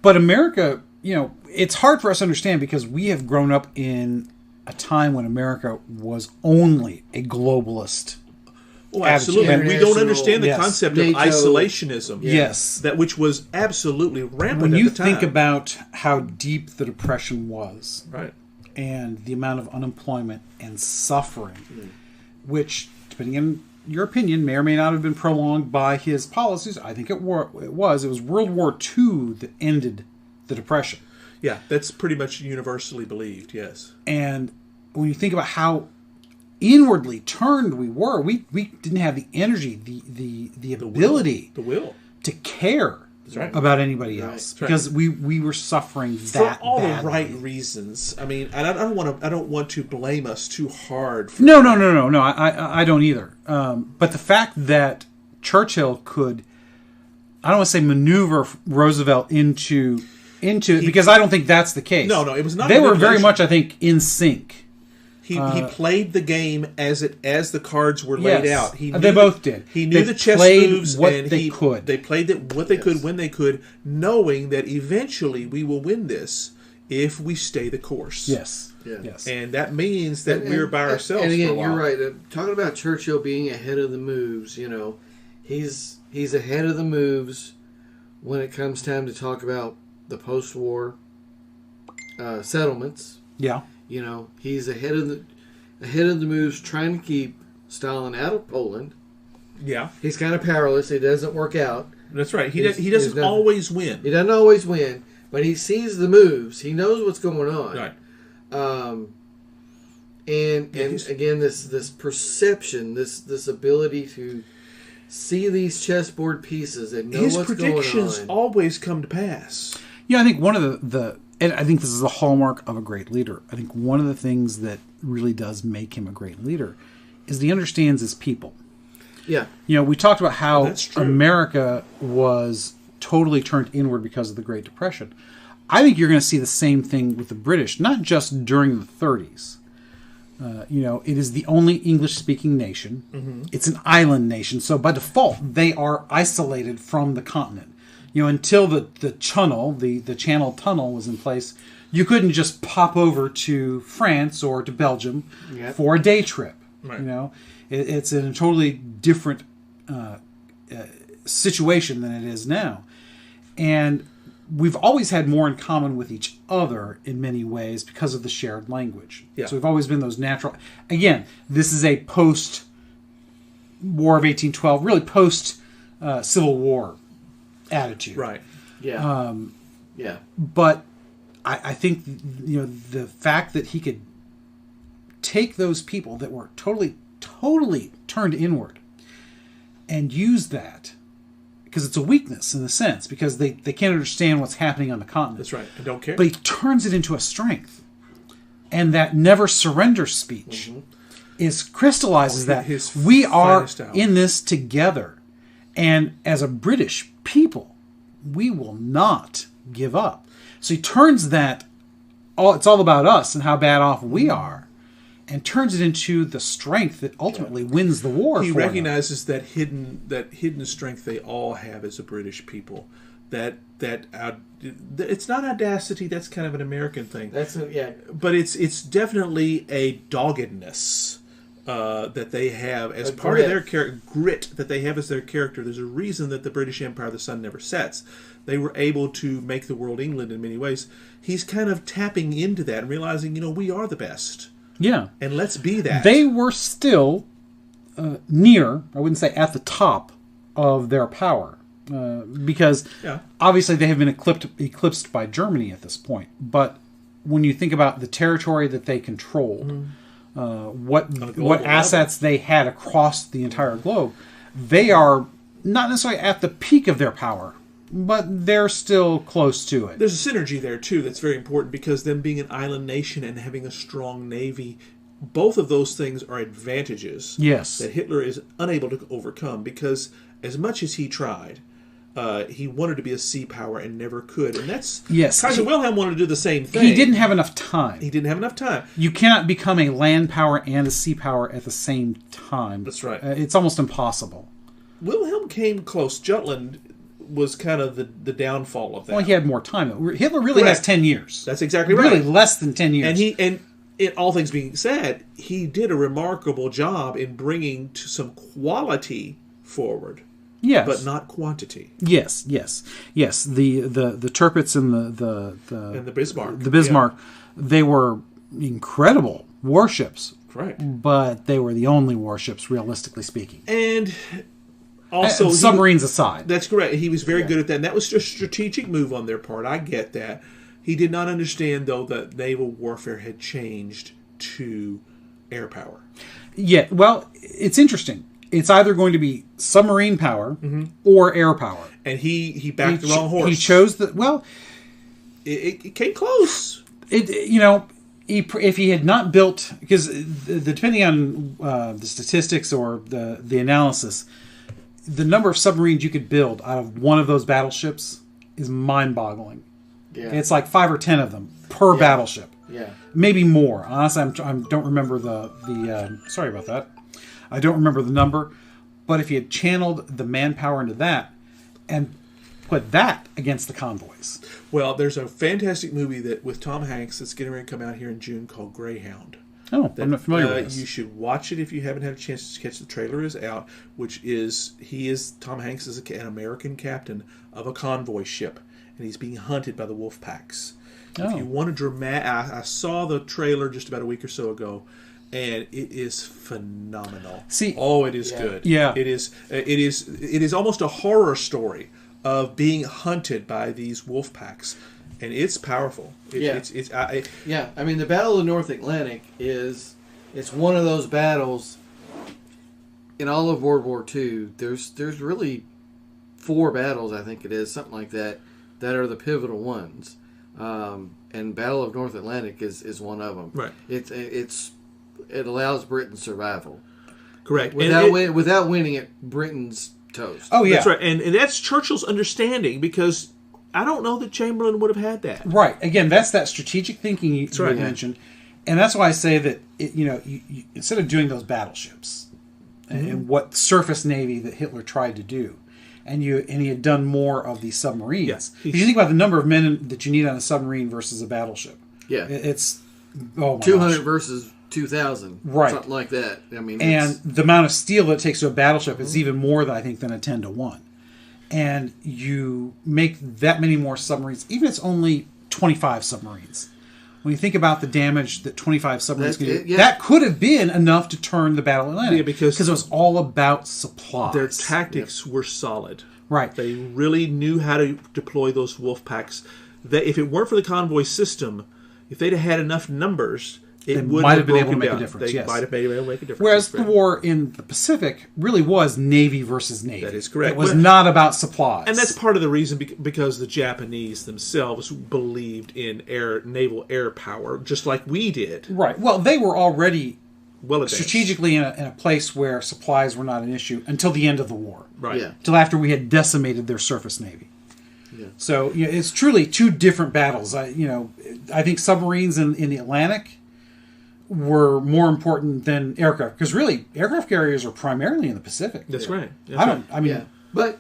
Speaker 2: But America, it's hard for us to understand because we have grown up in a time when America was only a globalist.
Speaker 3: Oh, absolutely. And we don't understand the concept of
Speaker 1: NATO.
Speaker 3: Isolationism.
Speaker 2: Yes.
Speaker 3: Which was absolutely rampant
Speaker 2: when
Speaker 3: at
Speaker 2: you
Speaker 3: the time.
Speaker 2: think about how deep the Depression was,
Speaker 3: right,
Speaker 2: and the amount of unemployment and suffering, which, depending on your opinion, may or may not have been prolonged by his policies. I think it was. It was World War II that ended the Depression.
Speaker 3: Yeah, that's pretty much universally believed, yes.
Speaker 2: And when you think about how inwardly turned we were, we didn't have the energy, the ability,
Speaker 3: the will
Speaker 2: to care about anybody else, because we were suffering that
Speaker 3: for all
Speaker 2: badly.
Speaker 3: the right reasons. I mean, I don't want to blame us too hard. For
Speaker 2: No. I don't either. But the fact that Churchill could, I don't want to say maneuver Roosevelt into it, because I don't think that's the case.
Speaker 3: No, it was not.
Speaker 2: They were very much, I think, in sync.
Speaker 3: He played the game as the cards were laid out.
Speaker 2: They both did.
Speaker 3: He knew the chess moves, and
Speaker 2: they could.
Speaker 3: They played what they could when they could, knowing that eventually we will win this if we stay the course.
Speaker 2: Yes.
Speaker 1: Yeah.
Speaker 2: Yes.
Speaker 3: And that means that we're by ourselves.
Speaker 1: And again,
Speaker 3: for a while.
Speaker 1: you're right. Talking about Churchill being ahead of the moves, he's ahead of the moves when it comes time to talk about the post-war settlements.
Speaker 2: Yeah.
Speaker 1: He's ahead of the moves, trying to keep Stalin out of Poland.
Speaker 3: Yeah,
Speaker 1: he's kind of powerless. It doesn't work out.
Speaker 3: That's right. He doesn't always win.
Speaker 1: He doesn't always win, but he sees the moves. He knows what's going on.
Speaker 3: Right.
Speaker 1: And again, this perception, this ability to see these chessboard pieces and know what's going on.
Speaker 3: His predictions always come to pass.
Speaker 2: Yeah, I think one of the and I think this is a hallmark of a great leader. I think one of the things that really does make him a great leader is he understands his people.
Speaker 1: Yeah.
Speaker 2: We talked about how America was totally turned inward because of the Great Depression. I think you're going to see the same thing with the British, not just during the 30s. It is the only English-speaking nation. Mm-hmm. It's an island nation, so by default, they are isolated from the continent. Until the channel, the Channel Tunnel was in place, you couldn't just pop over to France or to Belgium for a day trip. Right. It's in a totally different situation than it is now. And we've always had more in common with each other in many ways because of the shared language. Yeah. So we've always been those natural... Again, this is a post-War of 1812, really post-Civil War attitude.
Speaker 3: Right.
Speaker 1: Yeah.
Speaker 2: But I think, the fact that he could take those people that were totally turned inward and use that because it's a weakness in a sense, because they can't understand what's happening on the continent.
Speaker 3: That's right. I don't care.
Speaker 2: But he turns it into a strength. And that never surrender speech crystallizes that
Speaker 3: his
Speaker 2: we are
Speaker 3: finest hour.
Speaker 2: in this together. And as a British people, we will not give up. So he turns that, it's all about us and how bad off we are, and turns it into the strength that ultimately wins the war.
Speaker 3: He
Speaker 2: for
Speaker 3: recognizes that hidden strength they all have as a British people. It's not audacity. That's kind of an American thing. But it's definitely a doggedness that they have as part of their grit that they have as their character. There's a reason that the British Empire, the sun never sets. They were able to make the world England in many ways. He's kind of tapping into that and realizing, we are the best.
Speaker 2: Yeah.
Speaker 3: And let's be that.
Speaker 2: They were still near, I wouldn't say at the top of their power. Because obviously they have been eclipsed by Germany at this point. But when you think about the territory that they controlled, what assets they had across the entire globe, they are not necessarily at the peak of their power, but they're still close to it.
Speaker 3: There's a synergy there, too, that's very important, because them being an island nation and having a strong navy, both of those things are advantages that Hitler is unable to overcome, because as much as he tried, he wanted to be a sea power and never could. And that's... Kaiser Wilhelm wanted to do the same thing.
Speaker 2: He didn't have enough time. You cannot become a land power and a sea power at the same time.
Speaker 3: That's right.
Speaker 2: It's almost impossible.
Speaker 3: Wilhelm came close. Jutland was kind of the downfall of that.
Speaker 2: Well, he had more time. Hitler really has 10 years.
Speaker 3: That's exactly right.
Speaker 2: Really less than 10 years.
Speaker 3: And in all things being said, he did a remarkable job in bringing some quality forward.
Speaker 2: Yes.
Speaker 3: But not quantity.
Speaker 2: Yes. The Tirpitz and
Speaker 3: the Bismarck.
Speaker 2: The Bismarck, they were incredible warships.
Speaker 3: Correct.
Speaker 2: But they were the only warships, realistically speaking.
Speaker 3: And also,
Speaker 2: submarines aside.
Speaker 3: That's correct. He was very good at that. And that was just a strategic move on their part. I get that. He did not understand, though, that naval warfare had changed to air power.
Speaker 2: Yeah, well, it's interesting. It's either going to be submarine power or air power. And he backed the wrong horse. He chose the... Well...
Speaker 3: It came close.
Speaker 2: If he had not built... Because depending on the statistics or the analysis... The number of submarines you could build out of one of those battleships is mind-boggling. Yeah. It's like 5 or 10 of them per battleship.
Speaker 1: Yeah.
Speaker 2: Maybe more. Honestly, I don't remember the sorry about that. I don't remember the number. But if you had channeled the manpower into that and put that against the convoys.
Speaker 3: Well, there's a fantastic movie with Tom Hanks that's getting ready to come out here in June called Greyhound.
Speaker 2: Oh, I'm not familiar with this.
Speaker 3: You should watch it if you haven't had a chance to catch the trailer. Is out, Tom Hanks is an American captain of a convoy ship, and he's being hunted by the wolf packs. If you want a dramatic, I saw the trailer just about a week or so ago, and it is phenomenal. It is good.
Speaker 2: Yeah,
Speaker 3: it is almost a horror story of being hunted by these wolf packs. And it's powerful.
Speaker 1: I mean, the Battle of the North Atlantic it's one of those battles in all of World War II. There's really 4 battles, I think it is, something like that are the pivotal ones. And Battle of North Atlantic is one of them.
Speaker 3: Right.
Speaker 1: It allows Britain's survival.
Speaker 3: Correct.
Speaker 1: Without winning it, Britain's toast.
Speaker 3: Oh yeah, that's right. And that's Churchill's understanding, because I don't know that Chamberlain would have had that.
Speaker 2: Right. Again, that's that strategic thinking you mentioned. And that's why I say that, you instead of doing those battleships and what surface navy that Hitler tried to do, and he had done more of these submarines.
Speaker 3: Yes.
Speaker 2: If you think about the number of men that you need on a submarine versus a battleship.
Speaker 1: Yeah.
Speaker 2: It's
Speaker 1: 200 versus 2,000.
Speaker 2: Right.
Speaker 1: Something like that. I mean,
Speaker 2: and the amount of steel that it takes to a battleship is even more, than I think, than a 10-1. And you make that many more submarines, even if it's only 25 submarines. When you think about the damage that 25 submarines can do, that could have been enough to turn the Battle of Atlantic.
Speaker 3: Yeah, because
Speaker 2: it was all about supplies.
Speaker 3: Their tactics were solid.
Speaker 2: Right.
Speaker 3: They really knew how to deploy those wolf packs. That if it weren't for the convoy system, if they'd have had enough numbers,
Speaker 2: they
Speaker 3: would
Speaker 2: might have been able to
Speaker 3: broken
Speaker 2: make a
Speaker 3: down.
Speaker 2: difference.
Speaker 3: They
Speaker 2: Yes.
Speaker 3: might have been able to make a difference.
Speaker 2: Whereas
Speaker 3: That's
Speaker 2: the
Speaker 3: correct.
Speaker 2: war in the Pacific really was Navy versus Navy.
Speaker 3: That is correct.
Speaker 2: It was
Speaker 3: Well,
Speaker 2: not about supplies.
Speaker 3: And that's part of the reason because the Japanese themselves believed in naval air power, just like we did.
Speaker 2: right. Well, they were already
Speaker 3: Well advanced.
Speaker 2: strategically in a place where supplies were not an issue until the end of the war.
Speaker 3: Right.
Speaker 1: Yeah.
Speaker 2: Until after we had decimated their surface navy.
Speaker 1: Yeah.
Speaker 2: So it's truly two different battles. I think submarines in the Atlantic were more important than aircraft, because really aircraft carriers are primarily in the Pacific.
Speaker 3: That's right. That's
Speaker 2: I don't.
Speaker 3: right.
Speaker 2: I mean,
Speaker 1: Yeah, but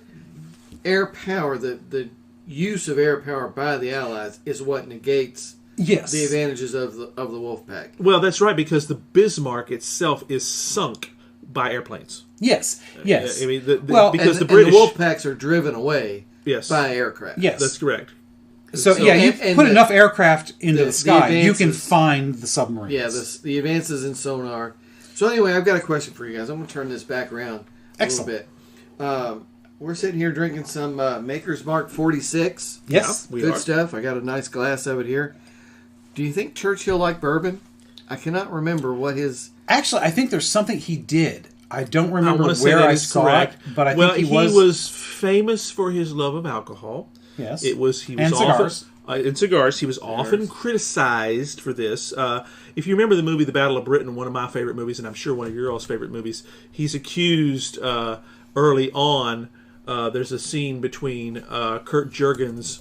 Speaker 1: air power, the use of air power by the Allies is what negates
Speaker 2: yes,
Speaker 1: the advantages of the Wolfpack.
Speaker 3: Well, that's right, because the Bismarck itself is sunk by airplanes.
Speaker 2: yes, yes.
Speaker 3: I mean, because
Speaker 1: And
Speaker 3: the British.
Speaker 1: the Wolfpacks are driven away
Speaker 3: Yes.
Speaker 1: by aircraft.
Speaker 2: Yes.
Speaker 3: That's correct.
Speaker 2: So
Speaker 1: So-
Speaker 2: yeah, you
Speaker 1: and
Speaker 2: put
Speaker 1: the-
Speaker 2: enough aircraft into the sky, you can
Speaker 1: advances-
Speaker 2: find the submarines.
Speaker 1: Yeah, the advances in sonar. So anyway, I've got a question for you guys. I'm going to turn this back around a
Speaker 2: Excellent.
Speaker 1: little bit. We're sitting here drinking some Maker's Mark 46.
Speaker 2: Yes.
Speaker 3: Yeah, we
Speaker 1: Good
Speaker 3: are.
Speaker 1: stuff. I got a nice glass of it here. Do you think Churchill liked bourbon? I cannot remember what his...
Speaker 2: Actually, I think there's something he did. I don't
Speaker 3: I
Speaker 2: remember
Speaker 3: want to say
Speaker 2: where
Speaker 3: that
Speaker 2: I
Speaker 3: is
Speaker 2: saw
Speaker 3: correct.
Speaker 2: it, but I
Speaker 3: well,
Speaker 2: think
Speaker 3: he was famous for his love of alcohol.
Speaker 2: Yes.
Speaker 3: He was
Speaker 2: And cigars.
Speaker 3: Often, and cigars. He was often criticized for this. If you remember the movie The Battle of Britain, one of my favorite movies, and I'm sure one of your all's favorite movies, he's accused early on. There's a scene between Kurt Jurgens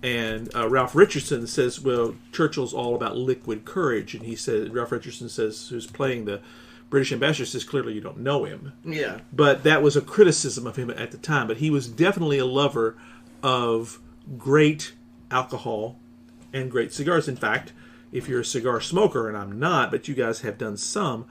Speaker 3: and Ralph Richardson that says, well, Churchill's all about liquid courage. And he said, Ralph Richardson says, who's playing the British ambassador, says, clearly you don't know him.
Speaker 1: Yeah.
Speaker 3: But that was a criticism of him at the time. But he was definitely a lover of great alcohol and great cigars. In fact, if you're a cigar smoker, and I'm not, but you guys have done some,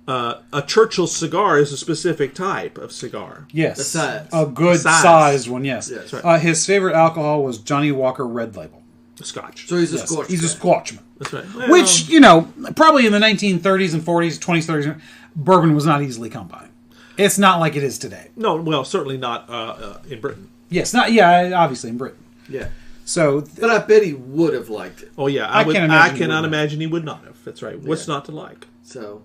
Speaker 3: a Churchill cigar is a specific type of cigar.
Speaker 2: Yes.
Speaker 1: The size.
Speaker 2: A good
Speaker 3: Size.
Speaker 2: sized one, yes.
Speaker 1: Yes.
Speaker 3: That's right.
Speaker 2: His favorite alcohol was Johnny Walker Red Label.
Speaker 3: Scotch.
Speaker 1: So he's a
Speaker 2: Yes.
Speaker 1: Scotch
Speaker 2: He's a
Speaker 1: guy.
Speaker 2: Scotchman.
Speaker 3: That's right.
Speaker 2: Which, probably in the 1930s and 40s, 20s, 30s, bourbon was not easily come by. It's not like it is today.
Speaker 3: No, well, certainly not in Britain.
Speaker 2: Yes, obviously in Britain.
Speaker 1: Yeah.
Speaker 2: So,
Speaker 1: But I bet he would have liked it.
Speaker 3: Oh, yeah.
Speaker 2: I can't imagine he
Speaker 3: cannot
Speaker 2: would not.
Speaker 3: imagine he would not have. That's right. What's not to like?
Speaker 1: So,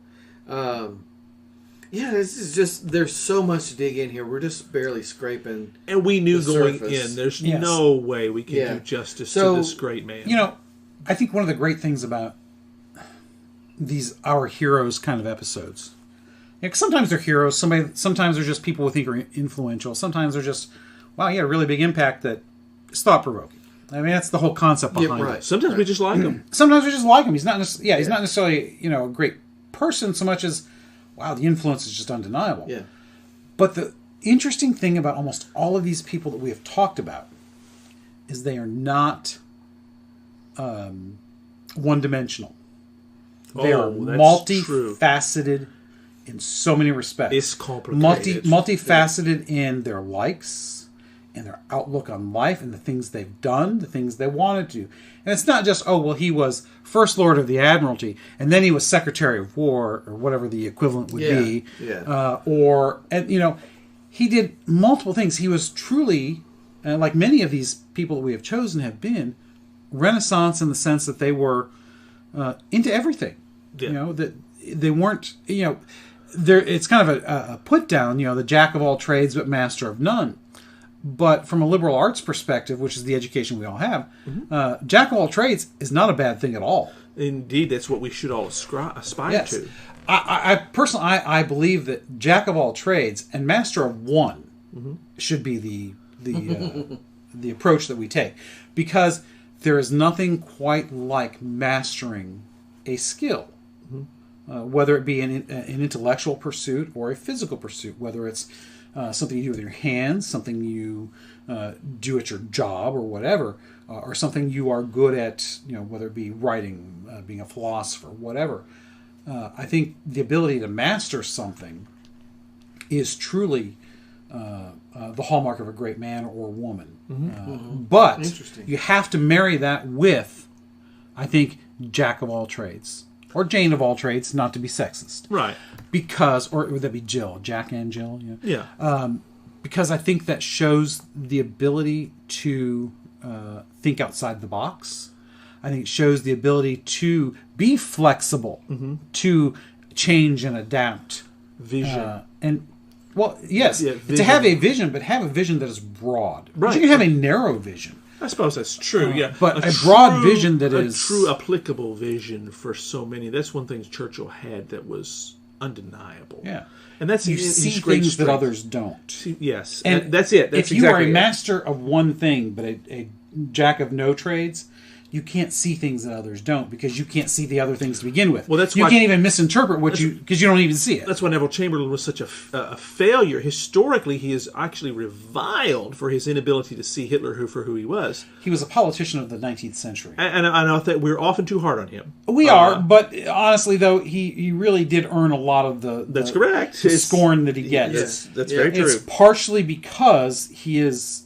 Speaker 1: yeah, this is just, there's so much to dig in here. We're just barely scraping.
Speaker 3: And we knew
Speaker 1: The
Speaker 3: going
Speaker 1: surface.
Speaker 3: in, there's
Speaker 2: Yes.
Speaker 3: no way we can
Speaker 1: Yeah.
Speaker 3: do justice
Speaker 1: So,
Speaker 3: to this great man.
Speaker 2: I think one of the great things about these Our Heroes kind of episodes, 'cause sometimes they're heroes, sometimes they're just people we think are influential, sometimes they're just, wow, he had a really big impact that is thought-provoking. I mean, that's the whole concept behind
Speaker 1: right.
Speaker 2: it.
Speaker 3: Sometimes we just like him.
Speaker 2: Sometimes we just like him. He's not necessarily, a great person so much as, wow, the influence is just undeniable.
Speaker 1: Yeah.
Speaker 2: But the interesting thing about almost all of these people that we have talked about is they are not one-dimensional. They are
Speaker 3: that's
Speaker 2: multifaceted in so many respects.
Speaker 3: It's complicated.
Speaker 2: Multifaceted in their likes, and their outlook on life, and the things they've done, the things they wanted to do. And it's not just, he was First Lord of the Admiralty, and then he was Secretary of War, or whatever the equivalent would be.
Speaker 1: Yeah.
Speaker 2: He did multiple things. He was truly, like many of these people that we have chosen have been, Renaissance in the sense that they were into everything.
Speaker 3: Yeah.
Speaker 2: That they weren't, it's kind of a put down, the jack of all trades but master of none. But from a liberal arts perspective, which is the education we all have, jack of all trades is not a bad thing at all.
Speaker 3: Indeed, that's what we should all aspire
Speaker 2: Yes.
Speaker 3: to.
Speaker 2: I personally, I believe that jack of all trades and master of one should be the approach that we take, because there is nothing quite like mastering a skill, whether it be an intellectual pursuit or a physical pursuit, whether it's something you do with your hands, something you do at your job or whatever, or something you are good at, whether it be writing, being a philosopher, whatever. I think the ability to master something is truly the hallmark of a great man or woman. But
Speaker 1: Interesting.
Speaker 2: you have to marry that with, I think, jack of all trades. Or Jane of all trades, not to be sexist.
Speaker 3: Right.
Speaker 2: Because, or would that be Jill? Jack and Jill?
Speaker 3: Yeah.
Speaker 2: Because I think that shows the ability to think outside the box. I think it shows the ability to be flexible, to change and adapt.
Speaker 3: Vision.
Speaker 2: Yes, to have a vision, but have a vision that is broad.
Speaker 3: Right.
Speaker 2: You can have a narrow vision.
Speaker 3: I suppose that's true, yeah.
Speaker 2: But a broad vision that
Speaker 3: a
Speaker 2: is...
Speaker 3: true applicable vision for so many. That's one thing Churchill had that was undeniable.
Speaker 2: Yeah.
Speaker 3: And that's
Speaker 2: You see things that others don't.
Speaker 3: Yes.
Speaker 2: And
Speaker 3: that's it. That's
Speaker 2: if you are a
Speaker 3: exactly
Speaker 2: master of one thing, but a jack of no trades, you can't see things that others don't because you can't see the other things to begin with.
Speaker 3: Well, that's
Speaker 2: you
Speaker 3: why-
Speaker 2: can't even misinterpret what because you don't even see it.
Speaker 3: That's why Neville Chamberlain was such a failure. Historically, he is actually reviled for his inability to see Hitler for who he was.
Speaker 2: He was a politician of the 19th century.
Speaker 3: And I thought we're often too hard on him.
Speaker 2: We are, but honestly, though, he really did earn a lot of the
Speaker 3: That's correct.
Speaker 2: the scorn that he gets.
Speaker 3: Yes, that's very true.
Speaker 2: It's partially because he was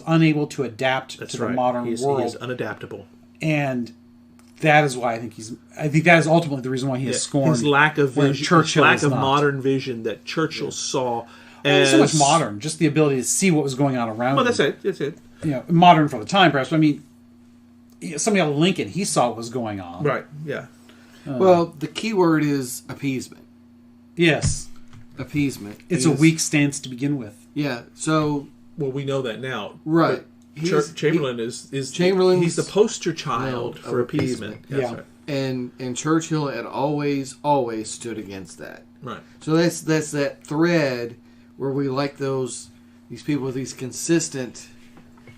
Speaker 2: unable to adapt to the modern world.
Speaker 3: He is unadaptable.
Speaker 2: And that is why I think that is ultimately the reason why he is scorned.
Speaker 3: His lack of vision, his lack of
Speaker 2: not.
Speaker 3: modern vision that Churchill saw.
Speaker 2: Not so much modern, just the ability to see what was going on around him.
Speaker 3: That's it. That's it.
Speaker 2: Modern for the time, perhaps. But I mean, somebody like Lincoln, he saw what was going on.
Speaker 3: Right. Yeah.
Speaker 1: Well, the key word is appeasement.
Speaker 2: Yes.
Speaker 1: Appeasement.
Speaker 2: It's a weak stance to begin with.
Speaker 1: Yeah. So.
Speaker 3: Well, we know that now.
Speaker 1: Right.
Speaker 3: Chamberlain is
Speaker 1: Chamberlain's
Speaker 3: he's the poster child for appeasement.
Speaker 1: Yeah.
Speaker 3: Right.
Speaker 1: And Churchill had always stood against that.
Speaker 3: Right.
Speaker 1: So that's that thread where we like these people with these consistent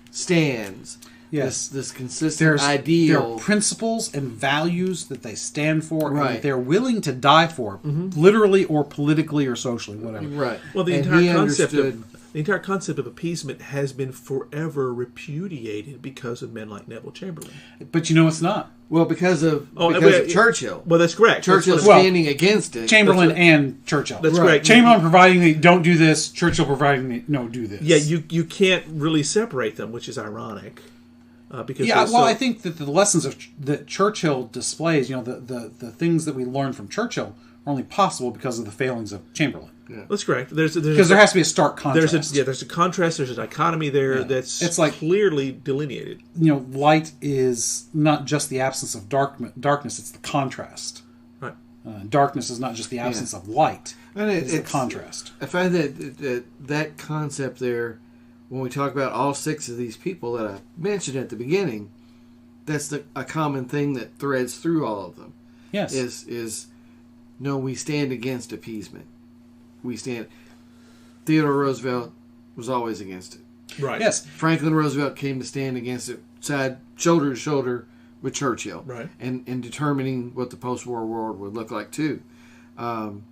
Speaker 1: stands.
Speaker 2: Yes.
Speaker 1: This consistent ideal.
Speaker 2: There are principles and values that they stand for and
Speaker 1: Right.
Speaker 2: that they're willing to die for, literally or politically or socially, whatever.
Speaker 1: Right.
Speaker 3: Well, the
Speaker 1: And
Speaker 3: entire
Speaker 1: he
Speaker 3: concept
Speaker 1: understood-
Speaker 3: the entire concept of appeasement has been forever repudiated because of men like Neville Chamberlain.
Speaker 2: But you know it's not.
Speaker 1: Well, because of Churchill.
Speaker 3: Well, that's correct.
Speaker 1: Churchill
Speaker 3: That's
Speaker 1: standing against it.
Speaker 2: Chamberlain and Churchill.
Speaker 3: That's correct.
Speaker 2: Chamberlain providing the don't do this, Churchill providing the no, do this.
Speaker 3: Yeah, you can't really separate them, which is ironic. Because
Speaker 2: I think that the lessons that Churchill displays, the things that we learn from Churchill are only possible because of the failings of Chamberlain.
Speaker 1: Yeah.
Speaker 3: That's correct. Because
Speaker 2: there has to be a stark contrast.
Speaker 3: There's a contrast. There's a dichotomy there that's
Speaker 2: it's like,
Speaker 3: clearly delineated.
Speaker 2: Light is not just the absence of darkness; it's the contrast.
Speaker 3: Right.
Speaker 2: Darkness is not just the absence of light; it's the contrast.
Speaker 1: I find that concept there, when we talk about all six of these people that I mentioned at the beginning, that's a common thing that threads through all of them.
Speaker 2: Yes.
Speaker 1: We stand against appeasement. Theodore Roosevelt was always against it.
Speaker 3: Right.
Speaker 2: Yes.
Speaker 1: Franklin Roosevelt came to stand against it, shoulder to shoulder with Churchill.
Speaker 3: Right.
Speaker 1: And determining what the post-war world would look like too. And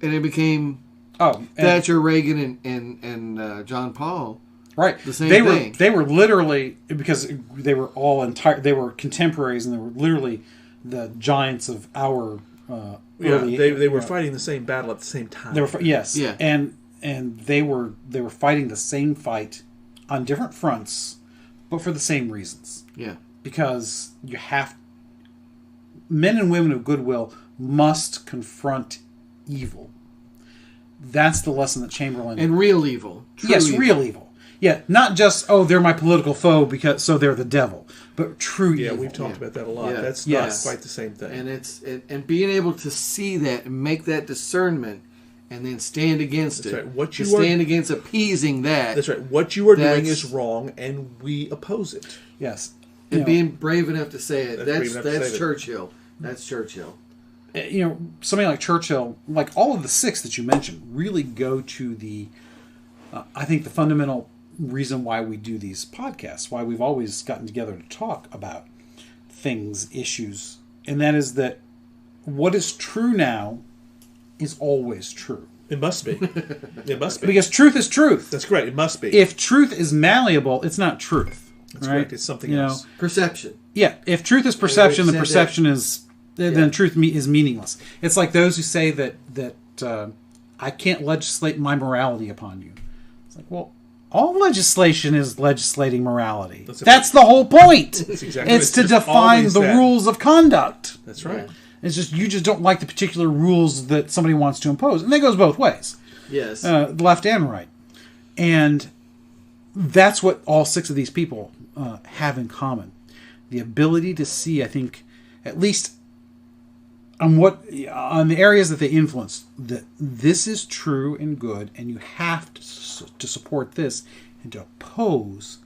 Speaker 1: it became Thatcher, Reagan, and John Paul.
Speaker 2: Right.
Speaker 1: The same thing.
Speaker 2: They were literally, because they were all they were contemporaries, and they were literally the giants of our.
Speaker 3: They were fighting the same battle at the same time.
Speaker 2: And they were fighting the same fight on different fronts, but for the same reasons.
Speaker 1: Yeah,
Speaker 2: because men and women of goodwill must confront evil. That's the lesson that Chamberlain
Speaker 1: and real evil.
Speaker 2: Real evil. Yeah, not just they're my political foe so they're the devil, but true evil.
Speaker 3: Yeah, we've talked about that a lot.
Speaker 1: Yeah.
Speaker 3: That's not quite the same thing.
Speaker 1: And and being able to see that and make that discernment, and then stand against it.
Speaker 3: Right.
Speaker 1: Stand against appeasing that.
Speaker 3: That's right. What you are doing is wrong, and we oppose it.
Speaker 2: Yes,
Speaker 1: and being brave enough to say it. That's Churchill. That's Churchill.
Speaker 2: Somebody like Churchill, like all of the six that you mentioned, really go to the. I think the fundamental reason why we do these podcasts, why we've always gotten together to talk about things, issues, and that is that what is true now is always true.
Speaker 3: It must be. It must be.
Speaker 2: Because truth is truth.
Speaker 3: That's correct. It must be.
Speaker 2: If truth is malleable, it's not truth.
Speaker 3: That's correct. It's something else.
Speaker 1: Perception.
Speaker 2: Yeah. If truth is perception, then perception is... Then truth is meaningless. It's like those who say that I can't legislate my morality upon you. It's like, well, all legislation is legislating morality. That's the whole point.
Speaker 3: That's exactly
Speaker 2: it's to define the rules of conduct.
Speaker 3: That's right.
Speaker 2: It's just you just don't like the particular rules that somebody wants to impose. And that goes both ways.
Speaker 1: Yes.
Speaker 2: Left and right. And that's what all six of these people have in common. The ability to see, I think, at least on the areas that they influence, that this is true and good, and you have to support this and to oppose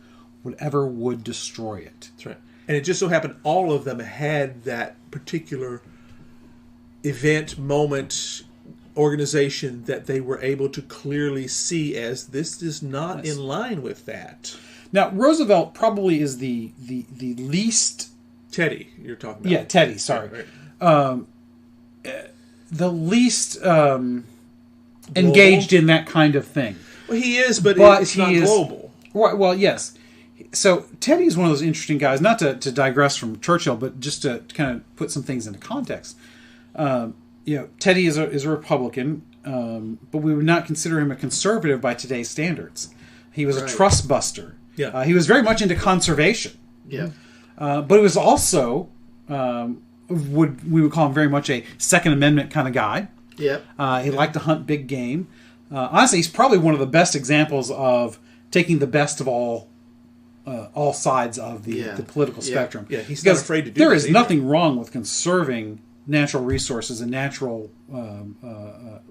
Speaker 2: whatever would destroy it.
Speaker 3: That's right. And it just so happened all of them had that particular event, moment, organization that they were able to clearly see as this is not in line with that.
Speaker 2: Now, Roosevelt probably is the least...
Speaker 3: Teddy, you're talking about.
Speaker 2: Yeah, Teddy, sorry.
Speaker 3: Right.
Speaker 2: The least engaged in that kind of thing.
Speaker 3: Well, he is, but it's not global.
Speaker 2: Well, yes. So Teddy is one of those interesting guys, not to digress from Churchill, but just to kind of put some things into context. Teddy is a Republican, but we would not consider him a conservative by today's standards. He was a trust buster.
Speaker 3: Yeah.
Speaker 2: He was very much into conservation.
Speaker 1: Yeah.
Speaker 2: But he was also, we would call him very much a Second Amendment kind of guy.
Speaker 1: Yeah.
Speaker 2: He liked to hunt big game. Honestly, he's probably one of the best examples of taking the best of all sides of the political spectrum.
Speaker 3: Yeah, he's not afraid to do
Speaker 2: there is
Speaker 3: either.
Speaker 2: nothing wrong with conserving natural resources and natural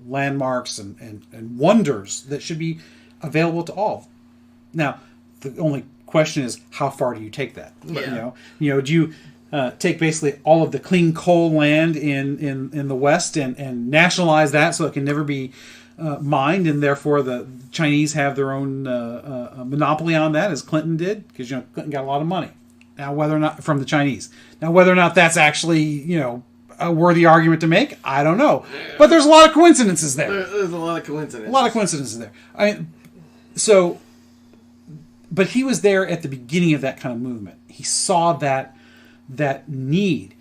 Speaker 2: landmarks and wonders that should be available to all. Now, the only question is, how far do you take that?
Speaker 1: Yeah.
Speaker 2: Do you take basically all of the clean coal land in the West and nationalize that so it can never be mined, and therefore the Chinese have their own monopoly on that, as Clinton did, because Clinton got a lot of money. Now, whether or not from the Chinese, whether or not that's actually a worthy argument to make, I don't know. But there's a lot of coincidences there.
Speaker 1: There's a lot of coincidences.
Speaker 2: A lot of coincidences there. But he was there at the beginning of that kind of movement. He saw that need.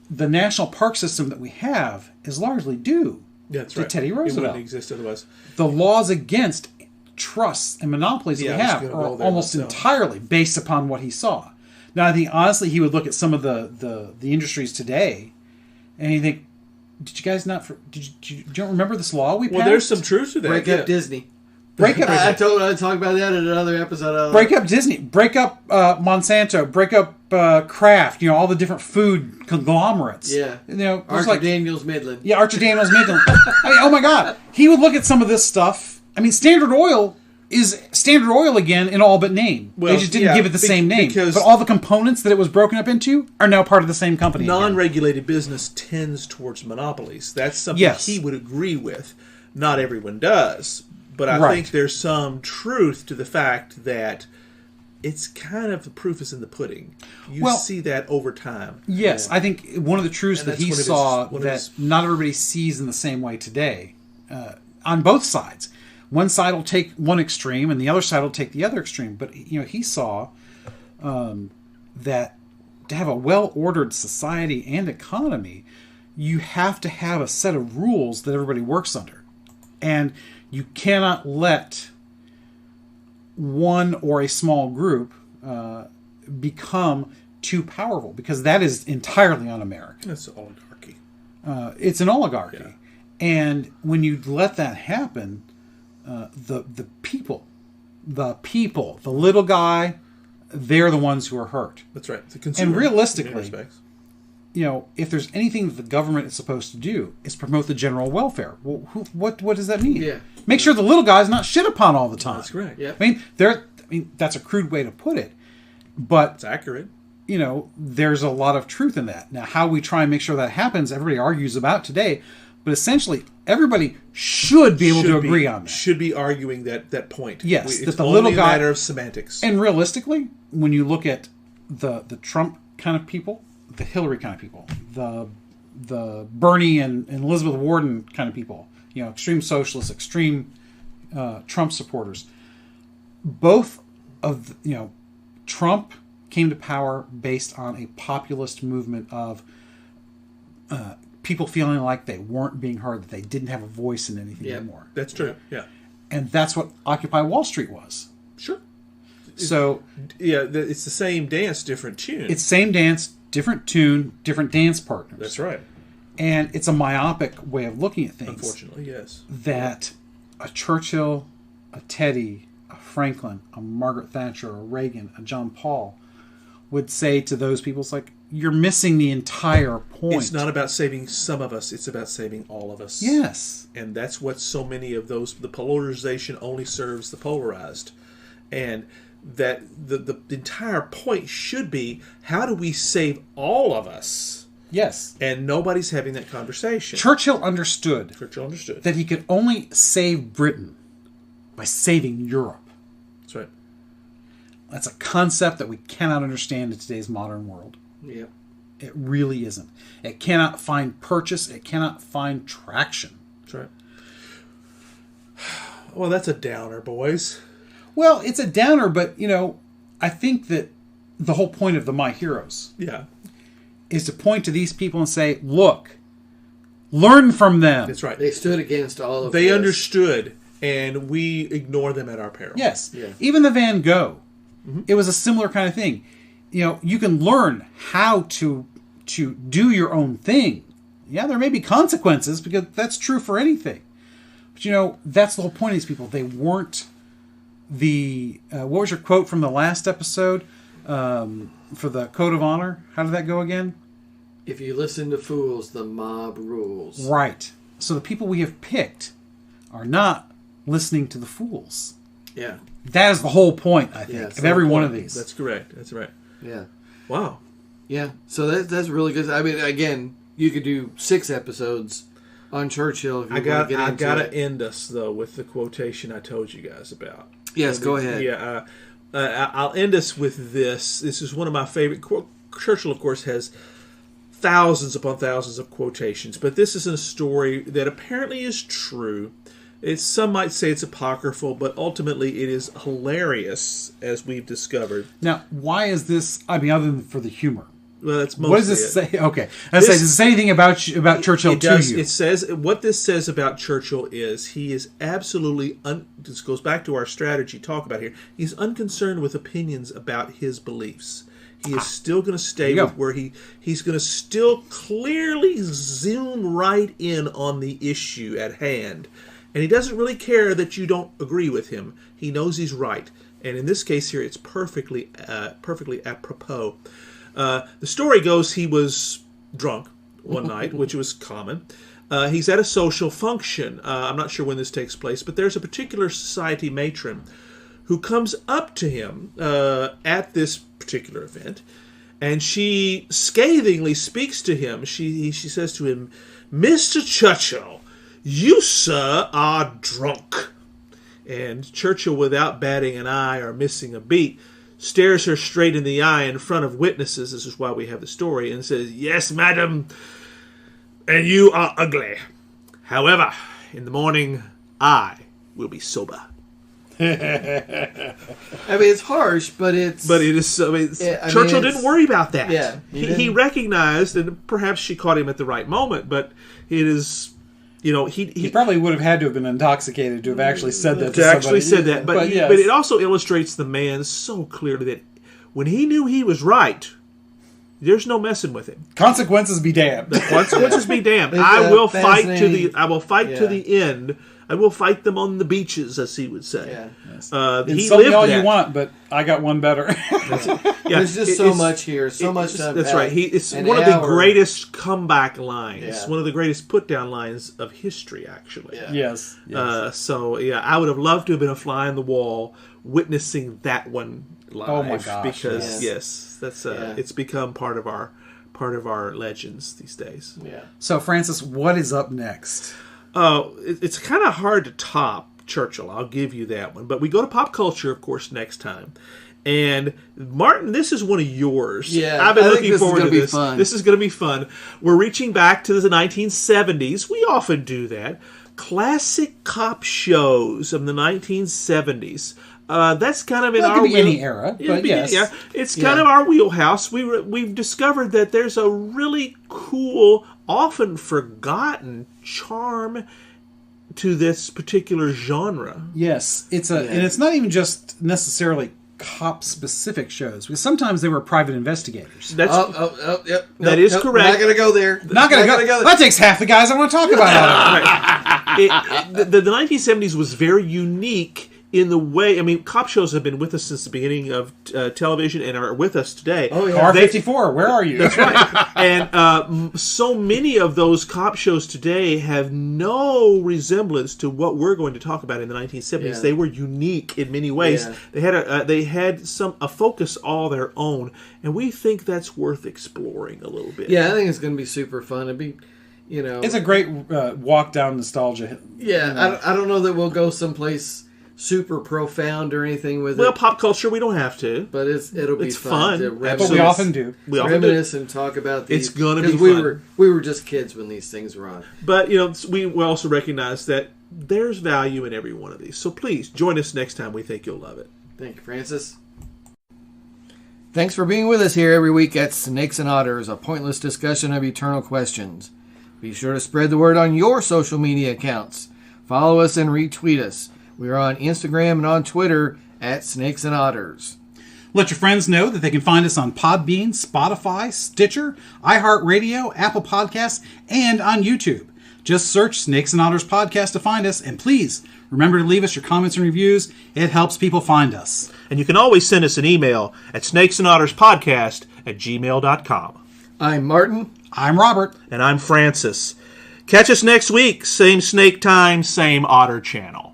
Speaker 2: The national park system that we have is largely due to Teddy Roosevelt.
Speaker 3: It wouldn't exist otherwise.
Speaker 2: The laws against trusts and monopolies that we have are almost entirely based upon what he saw. Now, I think honestly, he would look at some of the industries today, and he'd think, "Did you guys not? You don't remember this law we passed?"
Speaker 3: Well, there's some truth to that.
Speaker 1: Break up Disney.
Speaker 2: Break up.
Speaker 1: I talked about that in another episode.
Speaker 2: Break up Disney. Break up Monsanto. Break up Kraft. All the different food conglomerates.
Speaker 1: Yeah.
Speaker 2: Archer
Speaker 1: Daniels Midland.
Speaker 2: Yeah, Archer Daniels Midland. Oh my God, he would look at some of this stuff. Standard Oil is Standard Oil again in all but name.
Speaker 3: Well,
Speaker 2: they just didn't give it the same name. But all the components that it was broken up into are now part of the same company.
Speaker 3: Non-regulated business tends towards monopolies. That's something he would agree with. Not everyone does. But I think there's some truth to the fact that it's kind of the proof is in the pudding. You see that over time.
Speaker 2: Yes, I think one of the truths that he saw that not everybody sees in the same way today, on both sides. One side will take one extreme, and the other side will take the other extreme. But he saw that to have a well-ordered society and economy, you have to have a set of rules that everybody works under, and you cannot let one or a small group become too powerful, because that is entirely un-American.
Speaker 3: It's an oligarchy.
Speaker 2: It's an oligarchy. Yeah. And when you let that happen, the people, the little guy, they're the ones who are hurt.
Speaker 3: That's right. The consumer,
Speaker 2: and realistically, if there's anything that the government is supposed to do, is promote the general welfare. Well, what does that mean?
Speaker 1: Yeah.
Speaker 2: Make sure the little guy's not shit upon all the time.
Speaker 3: That's correct.
Speaker 1: Yeah.
Speaker 2: That's a crude way to put it, but
Speaker 3: it's accurate.
Speaker 2: There's a lot of truth in that. Now, how we try and make sure that happens, everybody argues about today, but essentially, everybody should be able to agree on that.
Speaker 3: Should be arguing that point.
Speaker 2: Yes,
Speaker 3: it's
Speaker 2: that the
Speaker 3: only
Speaker 2: little
Speaker 3: a
Speaker 2: guy,
Speaker 3: matter of semantics.
Speaker 2: And realistically, when you look at the Trump kind of people, the Hillary kind of people, the Bernie and Elizabeth Warren kind of people, extreme socialists, extreme Trump supporters, both of Trump came to power based on a populist movement of people feeling like they weren't being heard, that they didn't have a voice in anything anymore.
Speaker 3: That's true. Yeah.
Speaker 2: And that's what Occupy Wall Street was.
Speaker 3: Sure.
Speaker 2: So
Speaker 3: it's the same dance, different tune.
Speaker 2: It's same dance, different tune, different dance partners.
Speaker 3: That's right.
Speaker 2: And it's a myopic way of looking at things.
Speaker 3: Unfortunately, yes.
Speaker 2: That a Churchill, a Teddy, a Franklin, a Margaret Thatcher, a Reagan, a John Paul would say to those people, it's like, you're missing the entire point.
Speaker 3: It's not about saving some of us, it's about saving all of us.
Speaker 2: Yes.
Speaker 3: And that's what so many of those, the polarization only serves the polarized. And that the entire point should be, how do we save all of us?
Speaker 2: Yes.
Speaker 3: And nobody's having that conversation.
Speaker 2: Churchill understood
Speaker 3: that
Speaker 2: he could only save Britain by saving Europe.
Speaker 3: That's right.
Speaker 2: That's a concept that we cannot understand in today's modern world.
Speaker 1: Yeah.
Speaker 2: It really isn't. It cannot find purchase. It cannot find traction.
Speaker 3: That's right. Well, that's a downer, boys.
Speaker 2: Well, it's a downer, but, I think that the whole point of the My Heroes is to point to these people and say, look, learn from them.
Speaker 3: That's right.
Speaker 1: They stood against all of
Speaker 3: They
Speaker 1: this.
Speaker 3: understood, and we ignore them at our peril.
Speaker 2: Yes.
Speaker 1: Yeah.
Speaker 2: Even the Van Gogh, it was a similar kind of thing. You can learn how to do your own thing. Yeah, there may be consequences, because that's true for anything. But, that's the whole point of these people. They weren't the... what was your quote from the last episode for the Code of Honor? How did that go again?
Speaker 1: If you listen to fools, the mob rules.
Speaker 2: Right. So the people we have picked are not listening to the fools.
Speaker 1: Yeah.
Speaker 2: That is the whole point, I think, of every one of these.
Speaker 3: That's correct. That's right.
Speaker 1: Yeah.
Speaker 3: Wow.
Speaker 1: Yeah. So that's really good. I mean, again, you could do 6 episodes on Churchill if you want to get into
Speaker 3: gotta
Speaker 1: it.
Speaker 3: end us, though, with the quotation I told you guys about.
Speaker 1: Yes, go ahead.
Speaker 3: Yeah. I'll end us with this. This is one of my favorite. Churchill, of course, has thousands upon thousands of quotations, but this is a story that apparently is true. Some might say it's apocryphal, but ultimately it is hilarious, as we've discovered.
Speaker 2: Now, why is this? I mean, other than for the humor.
Speaker 3: Well, that's mostly
Speaker 2: what does this
Speaker 3: it.
Speaker 2: say? Okay, does it say anything about Churchill
Speaker 3: it does,
Speaker 2: to you?
Speaker 3: It says what this says about Churchill is he is absolutely. This goes back to our strategy talk about here. He's unconcerned with opinions about his beliefs. He is still going to stay with where he's going to still clearly zoom right in on the issue at hand. And he doesn't really care that you don't agree with him. He knows he's right. And in this case here, it's perfectly apropos. The story goes he was drunk one night, which was common. He's at a social function. I'm not sure when this takes place, but there's a particular society matron who comes up to him at this particular event, and she scathingly speaks to him. She says to him, "Mr. Churchill, you, sir, are drunk." And Churchill, without batting an eye or missing a beat, stares her straight in the eye in front of witnesses. This is why we have the story, and says, "Yes, madam, and you are ugly. However, in the morning, I will be sober."
Speaker 1: I mean, it's harsh, but it is.
Speaker 3: Churchill didn't worry about that.
Speaker 1: Yeah,
Speaker 3: he recognized, and perhaps she caught him at the right moment. But it is, he
Speaker 2: probably would have had to have been intoxicated to have actually said that. To somebody.
Speaker 3: But it also illustrates the man so clearly that when he knew he was right, there's no messing with him.
Speaker 2: Consequences be damned.
Speaker 3: The consequences be damned. I will fight to the end. I will fight them on the beaches, as he would say.
Speaker 1: Yeah.
Speaker 2: He lived all you want, but I got one better.
Speaker 1: There's just so much here, so much to unpack.
Speaker 3: That's right. It's one of the greatest comeback lines, one of the greatest put-down lines of history, actually.
Speaker 1: Yeah.
Speaker 2: Yes.
Speaker 3: I would have loved to have been a fly on the wall witnessing that one live.
Speaker 2: Oh my gosh!
Speaker 3: Because it's become part of our legends these days.
Speaker 1: Yeah.
Speaker 2: So, Francis, what is up next?
Speaker 3: It's kind of hard to top Churchill. I'll give you that one. But we go to pop culture, of course, next time. And Martin, this is one of yours.
Speaker 1: Yeah,
Speaker 3: I've been looking
Speaker 1: this
Speaker 3: forward to this.
Speaker 1: Fun.
Speaker 3: This is going to be fun. We're reaching back to the 1970s. We often do that. Classic cop shows of the 1970s. That's kind of in our
Speaker 2: any era, but yes.
Speaker 3: Yeah, it's kind of our wheelhouse. We've discovered that there's a really cool, often forgotten charm to this particular genre.
Speaker 2: Yes, and it's not even just necessarily cop-specific shows, because sometimes they were private investigators.
Speaker 1: Yep.
Speaker 3: That is correct.
Speaker 1: Not going to go there.
Speaker 2: Not going to go there. That takes half the guys I want to talk about.
Speaker 3: The 1970s was very unique in the way, I mean, cop shows have been with us since the beginning of television and are with us today.
Speaker 1: Oh, yeah.
Speaker 2: Car 54, where are you?
Speaker 3: That's right. And so many of those cop shows today have no resemblance to what we're going to talk about in the 1970s.
Speaker 1: Yeah.
Speaker 3: They were unique in many ways.
Speaker 1: Yeah.
Speaker 3: They had a focus all their own, and we think that's worth exploring a little bit.
Speaker 1: Yeah, I think it's going to be super fun. It'd be,
Speaker 2: It's a great walk down nostalgia.
Speaker 1: Yeah, I don't know that we'll go someplace super profound or anything with
Speaker 3: Well,
Speaker 1: it.
Speaker 3: pop culture, we don't have to.
Speaker 1: But it'll be
Speaker 3: fun.
Speaker 1: to
Speaker 2: But we often do.
Speaker 1: Reminisce and talk about these.
Speaker 3: It's gonna be
Speaker 1: because
Speaker 3: fun.
Speaker 1: we were just kids when these things were on.
Speaker 3: But, we also recognize that there's value in every one of these. So please, join us next time. We think you'll love it.
Speaker 1: Thank you, Francis. Thanks for being with us here every week at Snakes and Otters, a pointless discussion of eternal questions. Be sure to spread the word on your social media accounts. Follow us and retweet us. We are on Instagram and on Twitter at Snakes and Otters.
Speaker 2: Let your friends know that they can find us on Podbean, Spotify, Stitcher, iHeartRadio, Apple Podcasts, and on YouTube. Just search Snakes and Otters Podcast to find us, and please remember to leave us your comments and reviews. It helps people find us.
Speaker 3: And you can always send us an email at snakesandotterspodcast@gmail.com.
Speaker 1: I'm Martin.
Speaker 2: I'm Robert.
Speaker 3: And I'm Francis. Catch us next week. Same snake time, same otter channel.